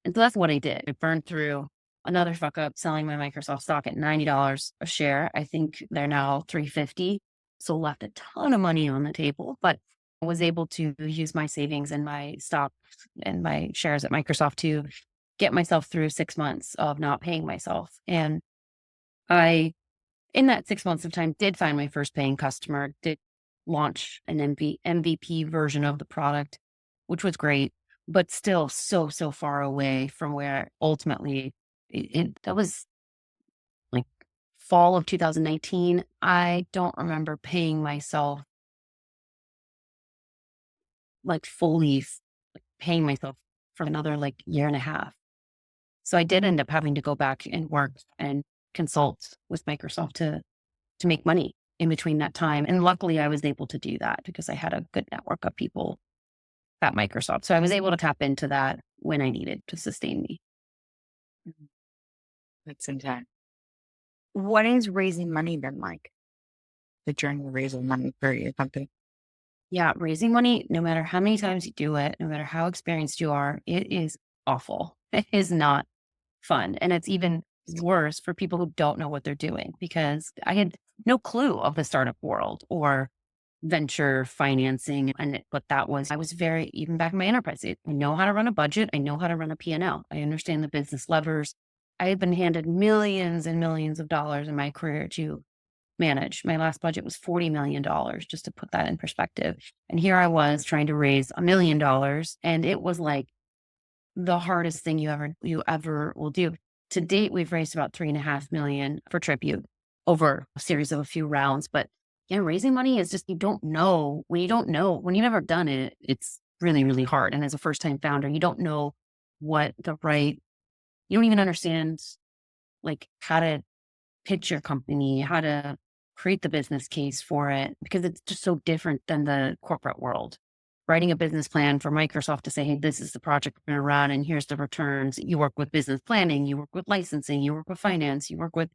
And so that's what I did. I burned through another fuck up selling my Microsoft stock at $90 a share. I think they're now $350. So left a ton of money on the table, but I was able to use my savings and my stock and my shares at Microsoft to get myself through 6 months of not paying myself. And I, in that 6 months of time, did find my first paying customer, did launch an MVP version of the product, which was great, but still so far away from where ultimately that was like fall of 2019. I don't remember paying myself like paying myself for another like year and a half. So I did end up having to go back and work and consult with Microsoft to make money in between that time. And luckily I was able to do that because I had a good network of people at Microsoft. So I was able to tap into that when I needed to sustain me. Mhm. That's intense. What is raising money been like? The journey of raising money for your company? Yeah, raising money, no matter how many times you do it, no matter how experienced you are, it is awful. It is not fun. And it's even worse for people who don't know what they're doing because I had no clue of the startup world or venture financing and what that was. I was even back in my enterprise. I know how to run a budget. I know how to run a P&L. I understand the business levers. I had been handed millions and millions of dollars in my career to manage. My last budget was $40 million, just to put that in perspective. And here I was trying to raise $1 million. And it was like the hardest thing you ever will do. To date, we've raised about 3.5 million for Tribute over a series of a few rounds. But yeah, raising money is just, you don't know. When you've never done it, it's really, really hard. And as a first time founder, you don't know what the right, you don't even understand like how to pitch your company, how to create the business case for it, because it's just so different than the corporate world. Writing a business plan for Microsoft to say, hey, this is the project we're going to run, and here's the returns. You work with business planning, you work with licensing, you work with finance, you work with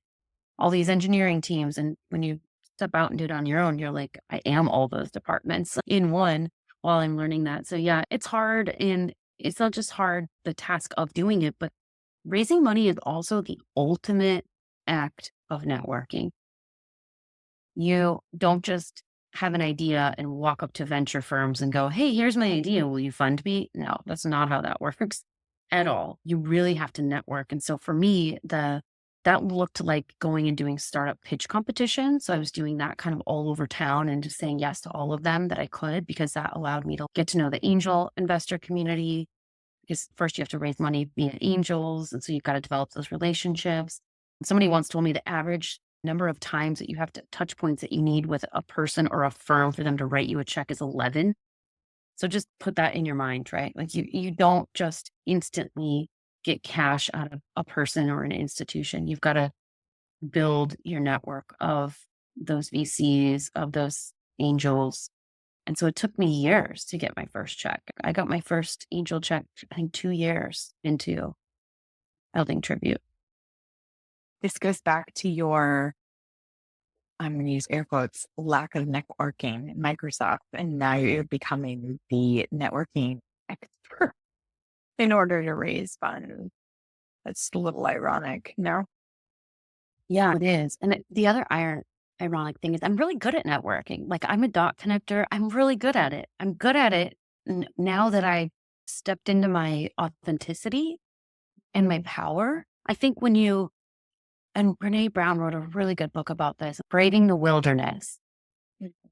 all these engineering teams. And when you step out and do it on your own, you're like, I am all those departments in one while I'm learning that. So, yeah, it's hard. And it's not just hard, the task of doing it, but raising money is also the ultimate act of networking. You don't just have an idea and walk up to venture firms and go, hey, here's my idea. Will you fund me? No, that's not how that works at all. You really have to network. And so for me, that looked like going and doing startup pitch competition. So I was doing that kind of all over town and just saying yes to all of them that I could, because that allowed me to get to know the angel investor community. Because first you have to raise money via angels. And so you've got to develop those relationships. Somebody once told me the average number of times that you have to touch points that you need with a person or a firm for them to write you a check is 11. So just put that in your mind, right? Like you don't just instantly get cash out of a person or an institution. You've got to build your network of those VCs, of those angels. And so it took me years to get my first check. I got my first angel check, I think 2 years into building Tribute. This goes back to your, I'm going to use air quotes, lack of networking in Microsoft. And now you're becoming the networking expert in order to raise funds. That's a little ironic. No? Yeah, it is. And the other ironic thing is I'm really good at networking. Like I'm a dot connector. I'm really good at it. I'm good at it now that I stepped into my authenticity and my power. I think and Brene Brown wrote a really good book about this. Braving the Wilderness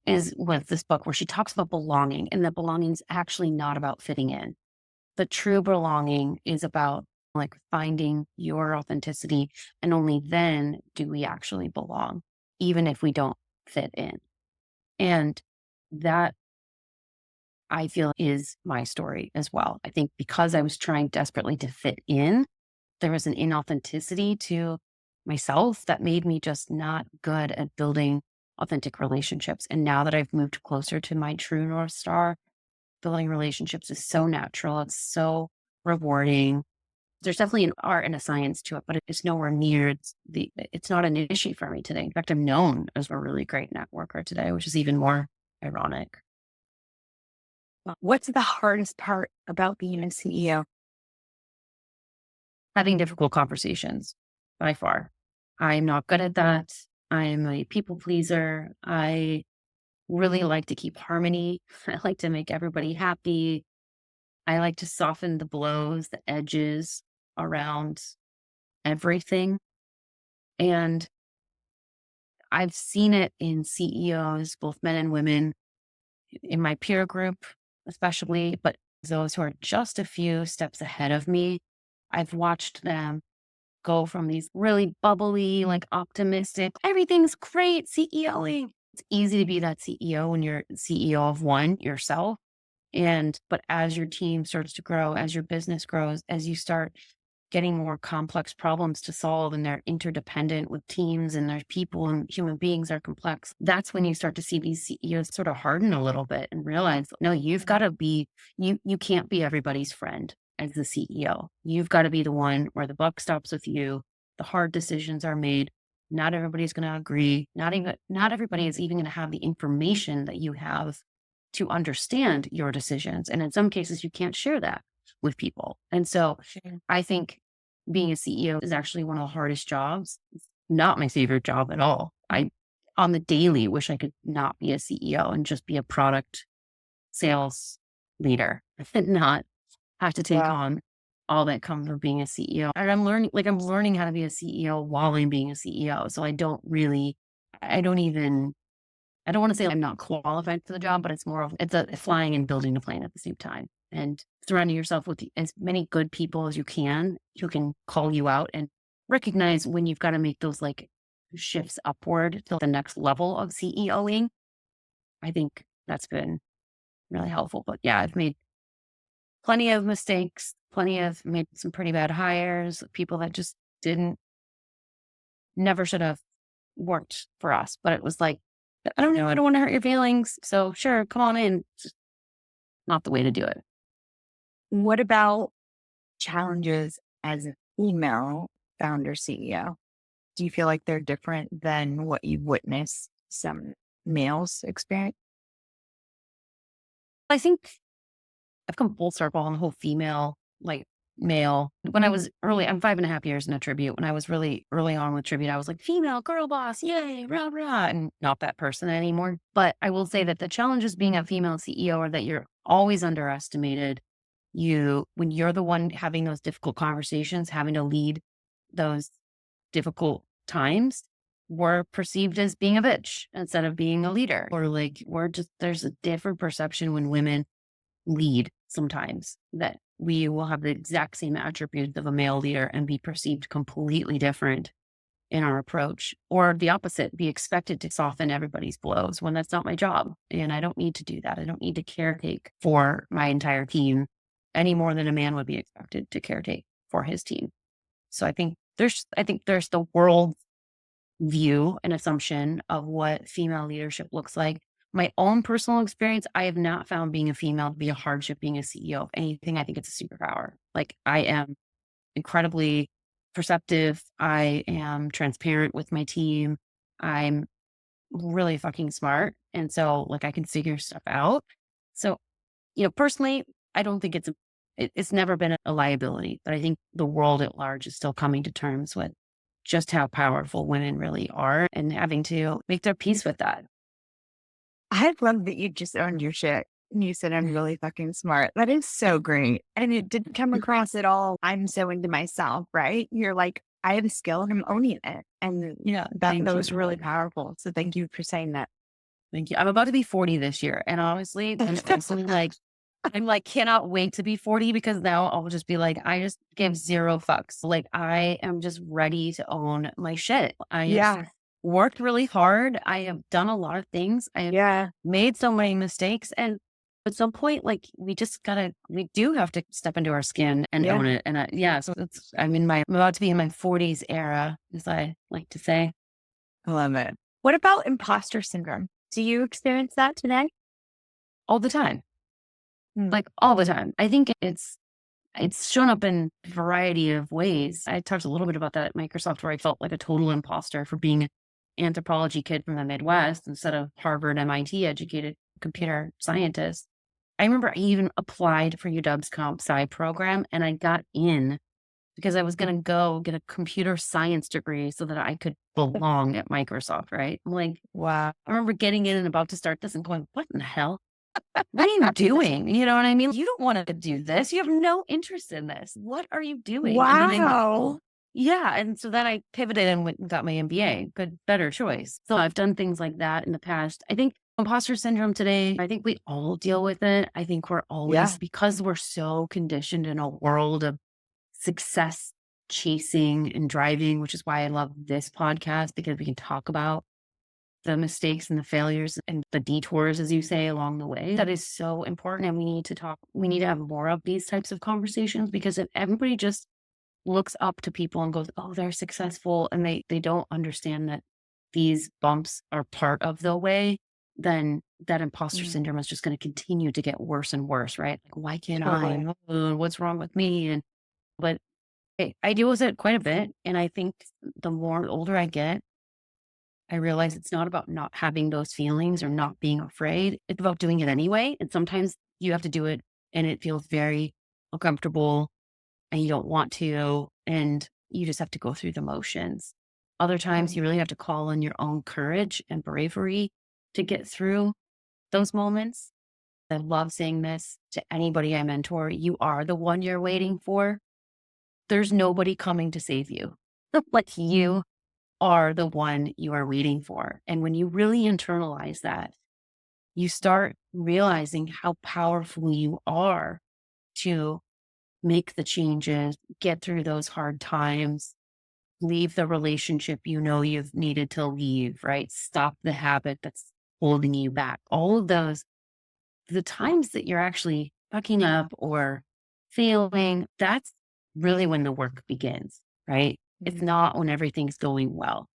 was this book where she talks about belonging, and that belonging is actually not about fitting in. The true belonging is about like finding your authenticity. And only then do we actually belong, even if we don't fit in. And that I feel is my story as well. I think because I was trying desperately to fit in, there was an inauthenticity to myself that made me just not good at building authentic relationships. And now that I've moved closer to my true North Star, building relationships is so natural. It's so rewarding. There's definitely an art and a science to it, but it's nowhere near it's not an issue for me today. In fact, I'm known as a really great networker today, which is even more ironic. What's the hardest part about being a CEO? Having difficult conversations by far. I'm not good at that. I'm a people pleaser. I really like to keep harmony. I like to make everybody happy. I like to soften the blows, the edges around everything. And I've seen it in CEOs, both men and women, in my peer group, especially, but those who are just a few steps ahead of me. I've watched them go from these really bubbly, like optimistic, everything's great, CEOing. It's easy to be that CEO when you're CEO of one yourself. But as your team starts to grow, as your business grows, as you start getting more complex problems to solve and they're interdependent with teams and there's people and human beings are complex, that's when you start to see these CEOs sort of harden a little bit and realize, no, you've got to be, you can't be everybody's friend as the CEO. You've got to be the one where the buck stops with you. The hard decisions are made. Not everybody's going to agree. Not everybody is even going to have the information that you have to understand your decisions. And in some cases, you can't share that with people. And so I think being a CEO is actually one of the hardest jobs. It's not my favorite job at all. I, on the daily, wish I could not be a CEO and just be a product sales leader and not have to take on all that comes with being a CEO. And I'm learning how to be a CEO while I'm being a CEO. So I don't want to say I'm not qualified for the job, but it's more of it's a flying and building a plane at the same time. And surrounding yourself with as many good people as you can who can call you out and recognize when you've got to make those like shifts upward to the next level of CEOing. I think that's been really helpful. But yeah, I've made plenty of mistakes, plenty of made some pretty bad hires, people that just didn't, never should have worked for us. But it was like, I don't know, I don't want to hurt your feelings. So sure, come on in. It's not the way to do it. What about challenges as a female founder CEO? Do you feel like they're different than what you've witnessed some males experience? I think I've come full circle on the whole female, like male. When I was early, I'm 5.5 years in a tribute. When I was really early on with tribute, I was like, female girl boss, yay, rah, rah, and not that person anymore. But I will say that the challenges being a female CEO are that you're always underestimated. When you're the one having those difficult conversations, having to lead those difficult times, we're perceived as being a bitch instead of being a leader. Or like, there's a different perception when women lead sometimes, that we will have the exact same attributes of a male leader and be perceived completely different in our approach, or the opposite, be expected to soften everybody's blows when that's not my job. And I don't need to do that. I don't need to caretake for my entire team any more than a man would be expected to caretake for his team. So I think there's the world view and assumption of what female leadership looks like. My own personal experience, I have not found being a female to be a hardship being a CEO of anything. I think it's a superpower. Like, I am incredibly perceptive. I am transparent with my team. I'm really fucking smart. And so like I can figure stuff out. So, personally, I don't think it's never been a liability, but I think the world at large is still coming to terms with just how powerful women really are and having to make their peace with that. I love that you just owned your shit. And you said, I'm really fucking smart. That is so great. And it didn't come across at all. I'm so into myself, right? You're like, I have a skill and I'm owning it. And Thank that you. was really powerful. So thank you for saying that. Thank you. I'm about to be 40 this year. And honestly, I'm like, cannot wait to be 40 because now I'll just be like, I just give zero fucks. Like, I am just ready to own my shit. I have Yeah. worked really hard. I have done a lot of things. I have Yeah. made so many mistakes. And at some point, like, we do have to step into our skin and Yeah. own it. And so I'm about to be in my 40s era, as I like to say. I love it. What about imposter syndrome? Do you experience that today? All the time. Hmm. Like, all the time. I think it's shown up in a variety of ways. I talked a little bit about that at Microsoft, where I felt like a total imposter for being an anthropology kid from the Midwest instead of Harvard, MIT educated computer scientist. I remember I even applied for UW's comp sci program and I got in because I was going to go get a computer science degree so that I could belong at Microsoft, right? I'm like, Wow. I remember getting in and about to start this and going, what in the hell? What are you doing? You know what I mean? You don't want to do this. You have no interest in this. What are you doing? And then Wow. yeah. And so then I pivoted and went and got my MBA. Better choice. So I've done things like that in the past. I think imposter syndrome today, I think we all deal with it. I think we're always, because we're so conditioned in a world of success chasing and driving, which is why I love this podcast, because we can talk about the mistakes and the failures and the detours, as you say, along the way. That is so important. And we need to have more of these types of conversations, because if everybody just looks up to people and goes, oh, they're successful, and they don't understand that these bumps are part of the way, then that imposter syndrome is just going to continue to get worse and worse, right? Like, why can't Totally. I? Oh, what's wrong with me? But hey, I deal with it quite a bit. And I think the more older I get, I realize it's not about not having those feelings or not being afraid. It's about doing it anyway. And sometimes you have to do it and it feels very uncomfortable and you don't want to. And you just have to go through the motions. Other times you really have to call on your own courage and bravery to get through those moments. I love saying this to anybody I mentor. You are the one you're waiting for. There's nobody coming to save you. Like, you are the one you are waiting for. And when you really internalize that, you start realizing how powerful you are to make the changes, get through those hard times, leave the relationship you've needed to leave, right? Stop the habit that's holding you back. All of those, the times that you're actually fucking up or failing, that's really when the work begins, right? It's Mhm. not when everything's going well.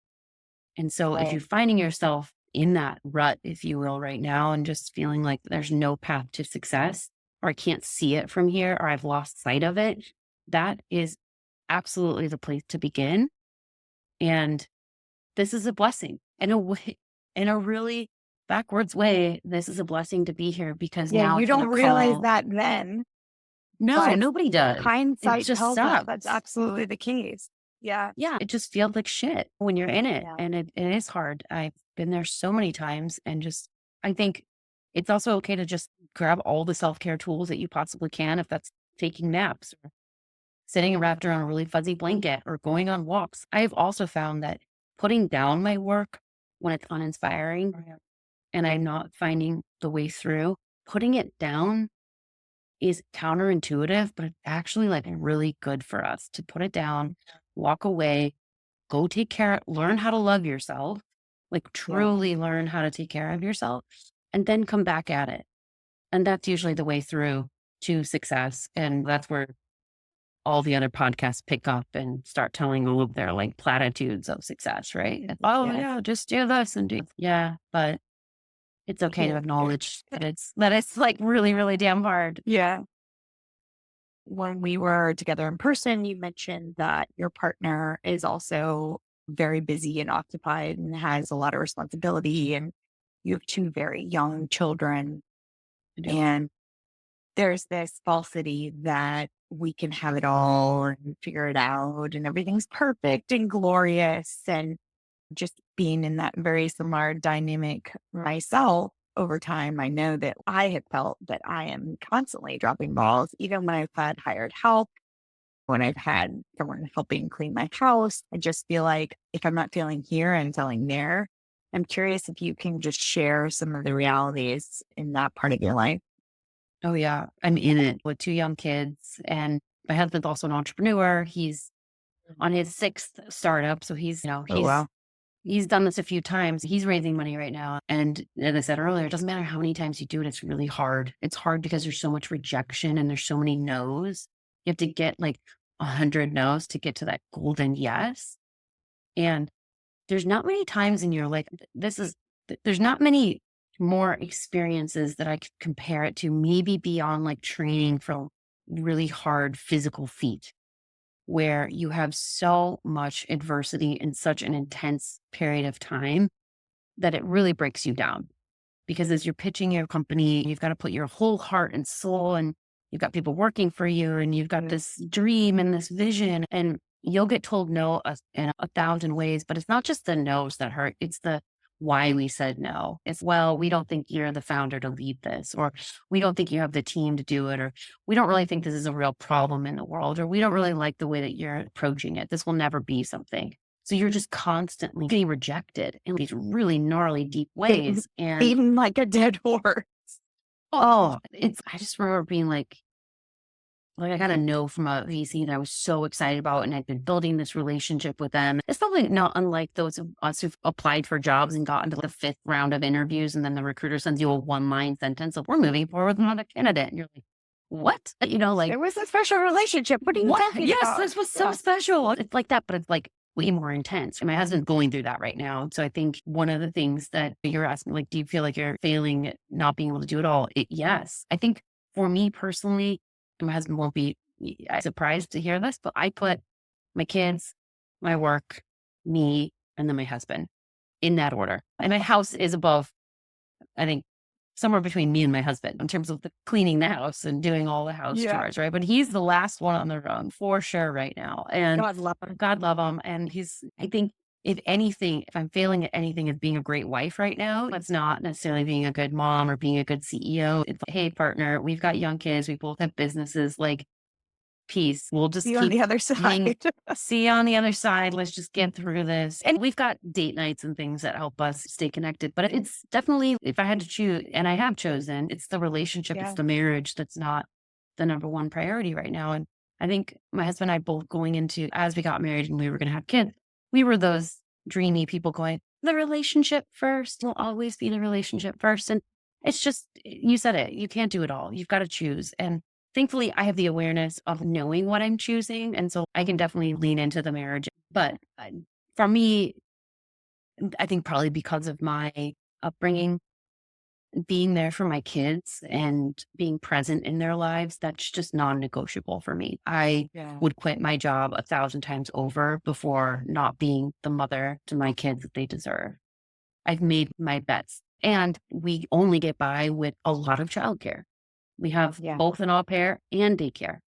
And so if you're Right. finding yourself in that rut, if you will, right now, and just feeling like there's no path to success, or I can't see it from here, or I've lost sight of it, that is absolutely the place to begin. And this is a blessing in a way, in a really backwards way. This is a blessing to be here because Yeah, now you it's going don't to realize call. that then, No, but nobody does. It hindsight just tells us that's sucks. absolutely the case. Yeah. Yeah, it just feels like shit when you're in it, Yeah. and it is hard. I've been there so many times, and just I think it's also okay to just grab all the self-care tools that you possibly can, if that's taking naps or sitting wrapped around a really fuzzy blanket or going on walks. I have also found that putting down my work when it's uninspiring and I'm not finding the way through, putting it down is counterintuitive, but it's actually like really good for us to put it down, walk away, go take care, learn how to love yourself, like Yeah. truly learn how to take care of yourself, and then come back at it. And that's usually the way through to success. And that's where all the other podcasts pick up and start telling all of their like platitudes of success, right? It's, oh Yes. yeah, just do this and do yeah. But it's okay to Here. acknowledge that it's like really, really damn hard. Yeah. When we were together in person, you mentioned that your partner is also very busy and occupied and has a lot of responsibility. And you have two very young children. I do. And there's this falsity that we can have it all and figure it out and everything's perfect and glorious. And just being in that very similar dynamic myself over time, I know that I have felt that I am constantly dropping balls, even when I've had hired help, when I've had someone helping clean my house. I just feel like if I'm not feeling here, I'm feeling there. I'm curious if you can just share some of the realities in that part of your life. Oh yeah. I'm in it with two young kids, and my husband's also an entrepreneur. He's on his sixth startup. So he's, Oh, wow. he's done this a few times. He's raising money right now. And as I said earlier, it doesn't matter how many times you do it, it's really hard. It's hard because there's so much rejection and there's so many no's. You have to get like 100 no's to get to that golden yes. And there's not many times in your life, there's not many more experiences that I could compare it to, maybe beyond like training for really hard physical feat where you have so much adversity in such an intense period of time that it really breaks you down. Because as you're pitching your company, you've got to put your whole heart and soul, and you've got people working for you, and you've got this dream and this vision, and you'll get told no in a thousand ways. But it's not just the no's that hurt, it's the why we said no. It's, well, we don't think you're the founder to lead this, or we don't think you have the team to do it, or we don't really think this is a real problem in the world, or we don't really like the way that you're approaching it. This will never be something. So you're just constantly getting rejected in these really gnarly, deep Beaten, ways. And beaten like a dead horse. I just remember being like I got a no from a VC that I was so excited about, and I'd been building this relationship with them. It's probably not unlike those of us who've applied for jobs and gotten to the fifth round of interviews, and then the recruiter sends you a one-line sentence of, we're moving forward with another candidate. And you're like, what? Like, It was a special relationship. What are you what? talking Yes, about? this was so Yeah. special. It's like that, but it's like way more intense. And my husband's going through that right now. So I think one of the things that you're asking, like, do you feel like you're failing at not being able to do it all? Yes. I think for me personally, and my husband won't be surprised to hear this, but I put my kids, my work, me, and then my husband in that order. And my house is above, I think, somewhere between me and my husband in terms of the cleaning the house and doing all the house Yeah. chores, right? But he's the last one on the rung for sure right now. And God love him. God love him. And I think if anything, if I'm failing at anything, is being a great wife right now. It's not necessarily being a good mom or being a good CEO. It's like, hey, partner, we've got young kids. We both have businesses. Like, peace. We'll just See you on keep the other hang side. see you on the other side. Let's just get through this. And we've got date nights and things that help us stay connected. But it's definitely, if I had to choose, and I have chosen, it's the relationship, it's Yeah. the marriage that's not the number one priority right now. And I think my husband and I both going into, as we got married and we were going to have kids, we were those dreamy people going, the relationship first will always be the relationship first. And it's just, you said it, you can't do it all. You've got to choose. And thankfully, I have the awareness of knowing what I'm choosing, and so I can definitely lean into the marriage. But, for me, I think probably because of my upbringing, being there for my kids and being present in their lives, that's just non-negotiable for me. I Yeah. would quit my job 1,000 times over before not being the mother to my kids that they deserve. I've made my bets, and we only get by with a lot of childcare. We have Yeah. both an au pair and daycare.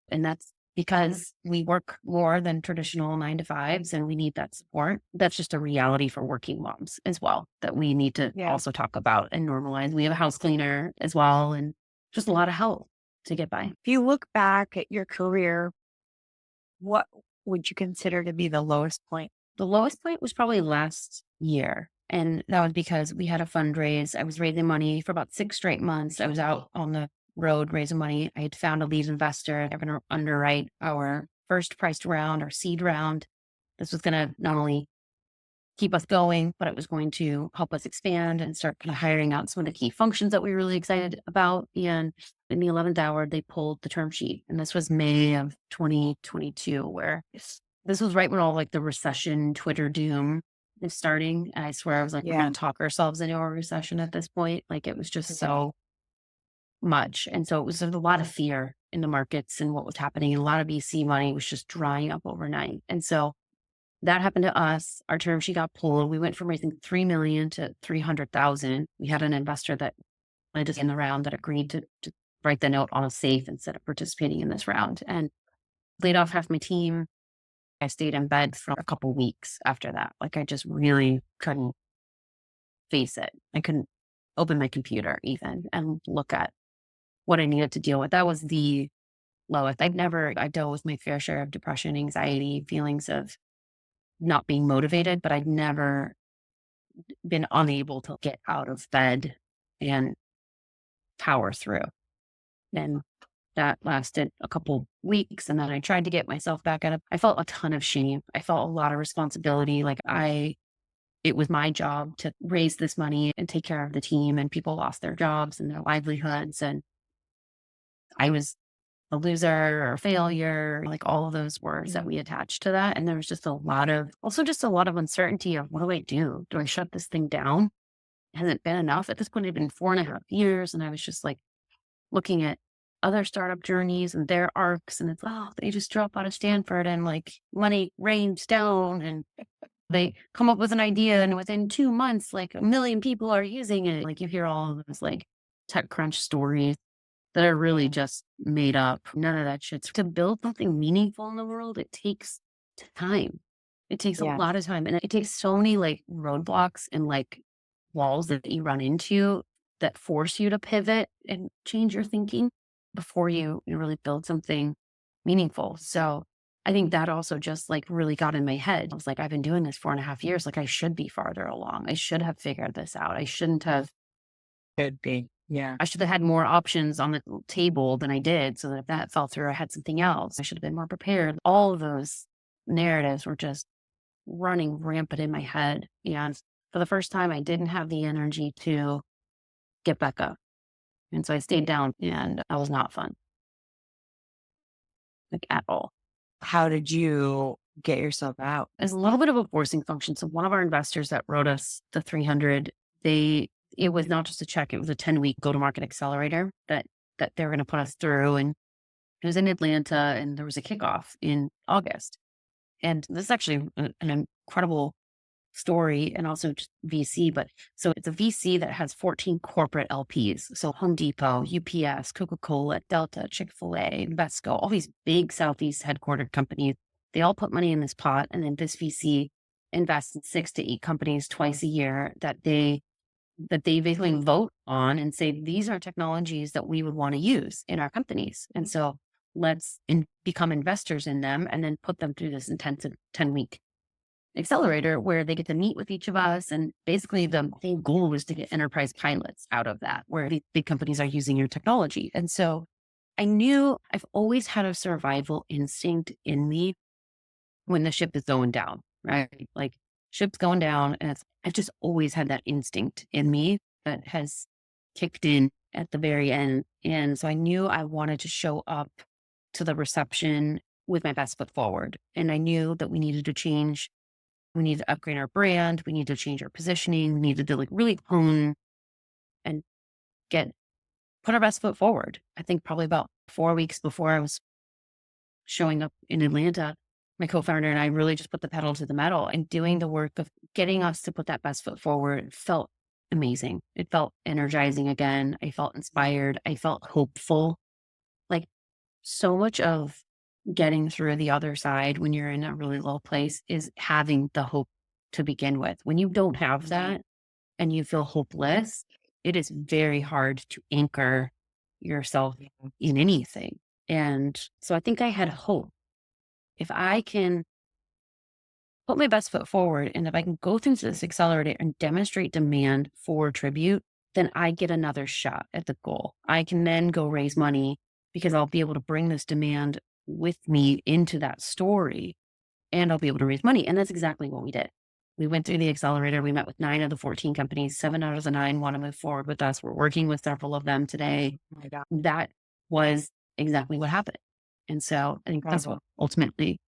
And that's because we work more than traditional 9 to 5s and we need that support. That's just a reality for working moms as well that we need to Yeah. also talk about and normalize. We have a house cleaner as well, and just a lot of help to get by. If you look back at your career, what would you consider to be the lowest point? The lowest point was probably last year. And that was because we had a fundraise. I was raising money for about 6 straight months. I was out on the road raising money. I had found a lead investor. They're going to underwrite our first priced round, our seed round. This was going to not only keep us going, but it was going to help us expand and start kind of hiring out some of the key functions that we were really excited about. And in the 11th hour, they pulled the term sheet. And this was May of 2022, where this was right when all like the recession, Twitter doom is starting. And I swear I was like, we're Yeah. going to talk ourselves into a recession at this point. Like it was just Yeah. so much. And so it was a lot of fear in the markets and what was happening. A lot of VC money was just drying up overnight. And so that happened to us. Our term sheet got pulled. We went from raising 3 million to 300,000. We had an investor that led us in the round that agreed to write the note on a safe instead of participating in this round, and laid off half my team. I stayed in bed for a couple weeks after that. Like I just really couldn't face it. I couldn't open my computer even and look at what I needed to deal with. That was the lowest. I dealt with my fair share of depression, anxiety, feelings of not being motivated, but I'd never been unable to get out of bed and power through. And that lasted a couple weeks. And then I tried to get myself back up. I felt a ton of shame. I felt a lot of responsibility. It was my job to raise this money and take care of the team, and people lost their jobs and their livelihoods. And I was a loser or a failure, like all of those words that we attached to that. And there was just just a lot of uncertainty of what do I do? Do I shut this thing down? Hasn't been enough. At this point, it had been 4.5 years. And I was just like looking at other startup journeys and their arcs. And it's, oh, they just drop out of Stanford and like money rains down and they come up with an idea. And within 2 months, like 1 million people are using it. Like you hear all of those like TechCrunch stories that are really Yeah. just made up. None of that shit's to build something meaningful in the world, it takes time. It takes a Yeah. lot of time. And it takes so many like roadblocks and like walls that you run into that force you to pivot and change your thinking before you really build something meaningful. So I think that also just like really got in my head. I was like, I've been doing this 4.5 years. Like I should be farther along. I should have figured this out. Could be. Yeah. I should have had more options on the table than I did so that if that fell through, I had something else. I should have been more prepared. All of those narratives were just running rampant in my head. And for the first time, I didn't have the energy to get back up. And so I stayed down and that was not fun, like at all. How did you get yourself out? As a little bit of a forcing function. So one of our investors that wrote us the 300, it was not just a check, it was a 10-week go-to-market accelerator that they were going to put us through. And it was in Atlanta and there was a kickoff in August. And this is actually an incredible story and also just VC. But so it's a VC that has 14 corporate LPs. So Home Depot, UPS, Coca-Cola, Delta, Chick-fil-A, Invesco, all these big Southeast headquartered companies. They all put money in this pot. And then this VC invests in 6 to 8 companies twice a year that they basically vote on and say, these are technologies that we would want to use in our companies. And so let's become investors in them and then put them through this intensive 10-week accelerator where they get to meet with each of us. And basically the whole goal was to get enterprise pilots out of that, where these big companies are using your technology. And so I knew I've always had a survival instinct in me when the ship is going down, right? Like ship's going down and I've just always had that instinct in me that has kicked in at the very end. And so I knew I wanted to show up to the reception with my best foot forward. And I knew that we needed to change. We needed to upgrade our brand. We needed to change our positioning. We needed to like really hone and get put our best foot forward. I think probably about 4 weeks before I was showing up in Atlanta, my co-founder and I really just put the pedal to the metal and doing the work of getting us to put that best foot forward felt amazing. It felt energizing again. I felt inspired. I felt hopeful. Like so much of getting through the other side when you're in a really low place is having the hope to begin with. When you don't have that and you feel hopeless, it is very hard to anchor yourself in anything. And so I think I had hope. If I can put my best foot forward and if I can go through this accelerator and demonstrate demand for tribute, then I get another shot at the goal. I can then go raise money because I'll be able to bring this demand with me into that story and I'll be able to raise money. And that's exactly what we did. We went through the accelerator. We met with 9 of the 14 companies. 7 out of the 9 want to move forward with us. We're working with several of them today. Oh my God. That was exactly what happened. And so I think that's what ultimately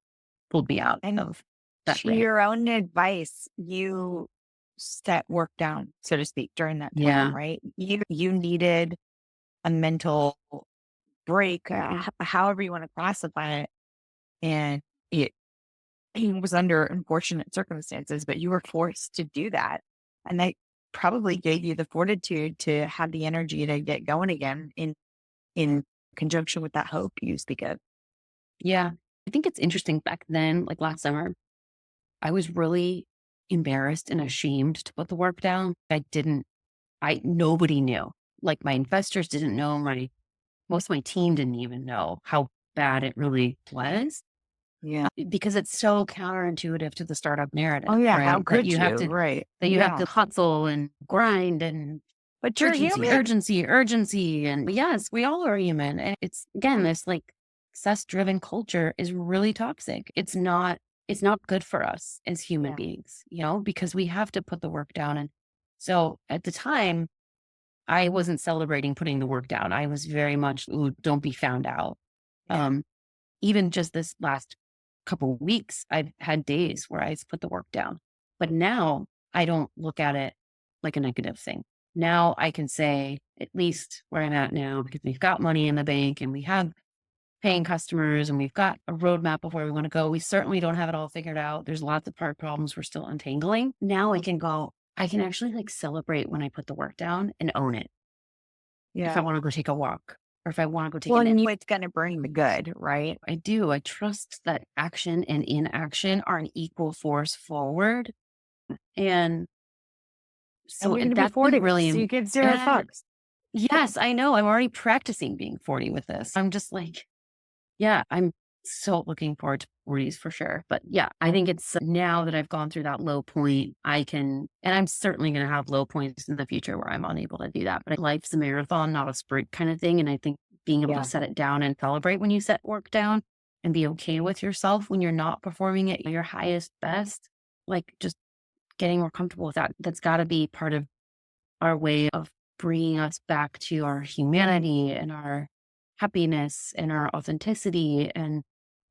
pulled me out And of that to way. your own advice, you set work down, so to speak, during that Yeah. time, right? You needed a mental break, however you want to classify it, and it was under unfortunate circumstances, but you were forced to do that, and that probably gave you the fortitude to have the energy to get going again in conjunction with that hope you speak of. Yeah. I think it's interesting back then, like last summer, I was really embarrassed and ashamed to put the work down. Nobody knew. Like my investors didn't know, most of my team didn't even know how bad it really was Yeah. because it's so counterintuitive to the startup narrative, Oh yeah. How right? That could you have you? to, Right. that you have Yeah. to hustle and grind and But you're human. urgency. And yes, we all are human. And it's again, this like success driven culture is really toxic. It's not good for us as human Yeah. beings, because we have to put the work down. And so at the time, I wasn't celebrating putting the work down. I was very much, ooh, don't be found out. Yeah. Um, Even just this last couple of weeks, I've had days where I put the work down. But now I don't look at it like a negative thing. Now I can say, at least where I'm at now, because we've got money in the bank and we have paying customers and we've got a roadmap of where we want to go. We certainly don't have it all figured out. There's lots of part problems we're still untangling. Now I can actually like celebrate when I put the work down and own it. If I Yeah. want to go take a walk or if I want to go take Well, a nap. and it's going to bring the good, right? I do. I trust that action and inaction are an equal force forward. And And so you're going to be that's been 40, really, so you give zero yeah, fucks. yes, I know. I'm already practicing being 40 with this. I'm just like, yeah, I'm so looking forward to 40s for sure. But yeah, I think it's now that I've gone through that low point, and I'm certainly going to have low points in the future where I'm unable to do that. But life's a marathon, not a sprint kind of thing. And I think being able Yeah. to set it down and celebrate when you set work down and be okay with yourself when you're not performing at your highest best, like just getting more comfortable with that. That's got to be part of our way of bringing us back to our humanity and our happiness and our authenticity and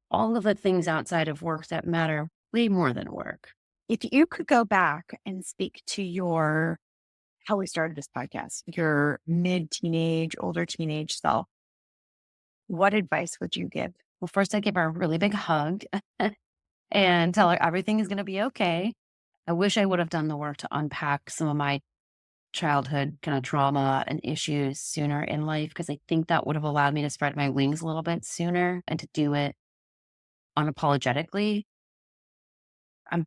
all of the things outside of work that matter way more than work. If you could go back and speak to how we started this podcast, your mid-teenage, older teenage self, what advice would you give? Well, first, I give her a really big hug and tell her everything is going to be okay. I wish I would have done the work to unpack some of my childhood kind of trauma and issues sooner in life because I think that would have allowed me to spread my wings a little bit sooner and to do it unapologetically. I'm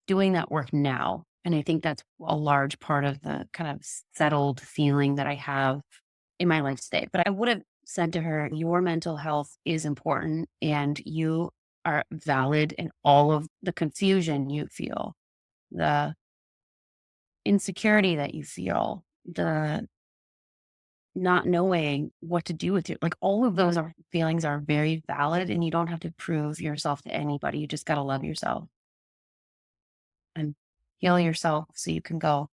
doing that work now. And I think that's a large part of the kind of settled feeling that I have in my life today. But I would have said to her, your mental health is important and you are valid in all of the confusion you feel, the insecurity that you feel, the not knowing what to do with you. Like all of those feelings are very valid and you don't have to prove yourself to anybody. You just got to love yourself and heal yourself so you can go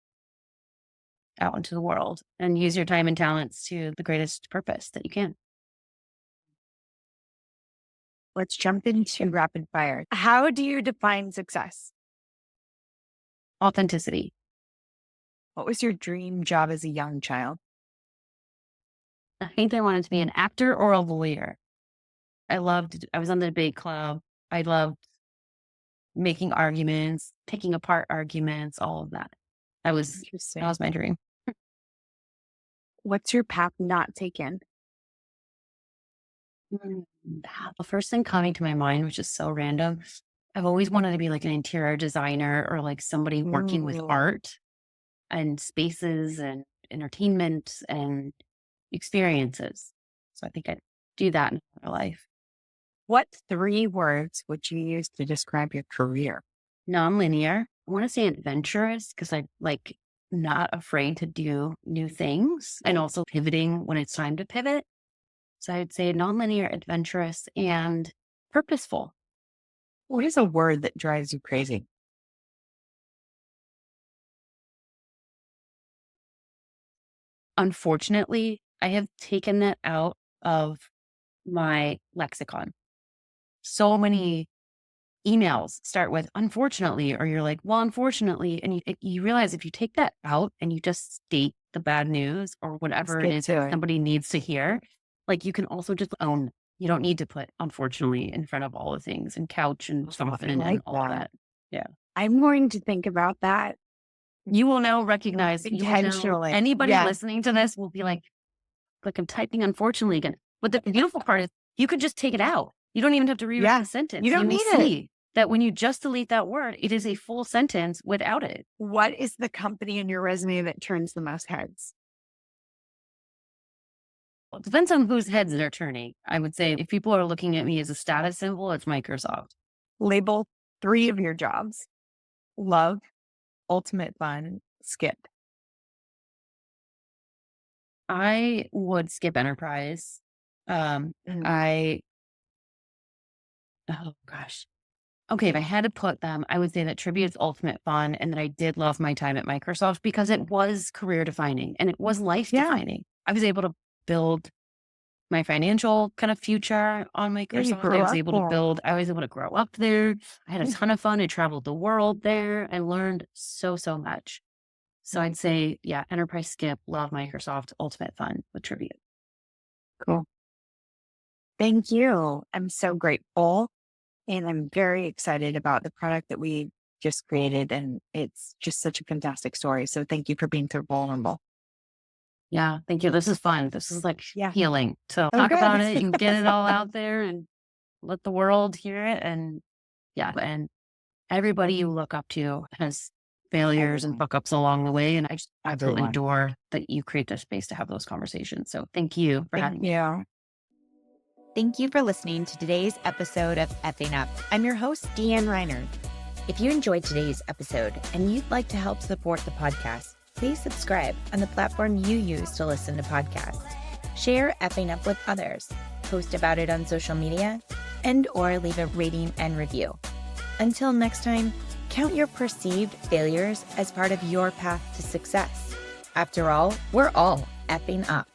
out into the world and use your time and talents to the greatest purpose that you can. Let's jump into rapid fire. How do you define success? Authenticity. What was your dream job as a young child? I think I wanted to be an actor or a lawyer. I was on the debate club. I loved making arguments, picking apart arguments, all of that. That was Interesting. that was my dream. What's your path not taken? Mm, The first thing coming to my mind, which is so random, I've always wanted to be like an interior designer or like somebody working with Ooh. art and spaces and entertainment and experiences. So I think I'd do that in my life. What 3 words would you use to describe your career? Non-linear. I want to say adventurous because I like not afraid to do new things and also pivoting when it's time to pivot. So I'd say non-linear, adventurous, and purposeful. What is a word that drives you crazy? Unfortunately, I have taken that out of my lexicon. So many emails start with unfortunately, or you're like, well, unfortunately. And you realize if you take that out and you just state the bad news or Let's whatever it get is to it. somebody needs to hear, like you can also just own. You don't need to put unfortunately in front of all the things and couch and I soften like and all that. that. Yeah. I'm going to think about that You will now recognize, you will know intentionally. anybody Yes. listening to this will be like I'm typing unfortunately again. But the beautiful part is you could just take it out. You don't even have to rewrite Yeah. the sentence. You don't will need it. see that when you just delete that word, it is a full sentence without it. What is the company in your resume that turns the most heads? Well, it depends on whose heads they're turning. I would say if people are looking at me as a status symbol, it's Microsoft. Label 3 of your jobs. Love, ultimate fun, skip. I would skip enterprise. Mm. Oh gosh. Okay, if I had to put them, I would say that trivia is ultimate fun and that I did love my time at Microsoft because it was career defining and it was life Yeah. defining. I was able to build my financial kind of future on Yeah, you Microsoft. grew up there. I was able to grow up there. I had a ton of fun. I traveled the world there. I learned so, so much. So I'd say, yeah, enterprise skip, love Microsoft, ultimate fun with trivia. Cool. Thank you. I'm so grateful. And I'm very excited about the product that we just created. And it's just such a fantastic story. So thank you for being so vulnerable. Yeah, thank you. This is fun. This is like Yeah. healing. So Oh, talk about good. it and get it all out there and let the world hear it. And yeah, and everybody you look up to has failures and Everyone. fuck ups along the way. And I just absolutely Everyone. adore that you create this space to have those conversations. So thank you for having Thank me. you. Thank you for listening to today's episode of Effing Up. I'm your host, Deanne Reiner. If you enjoyed today's episode and you'd like to help support the podcast, please subscribe on the platform you use to listen to podcasts. Share Effing Up with others, post about it on social media, and or leave a rating and review. Until next time, count your perceived failures as part of your path to success. After all, we're all effing up.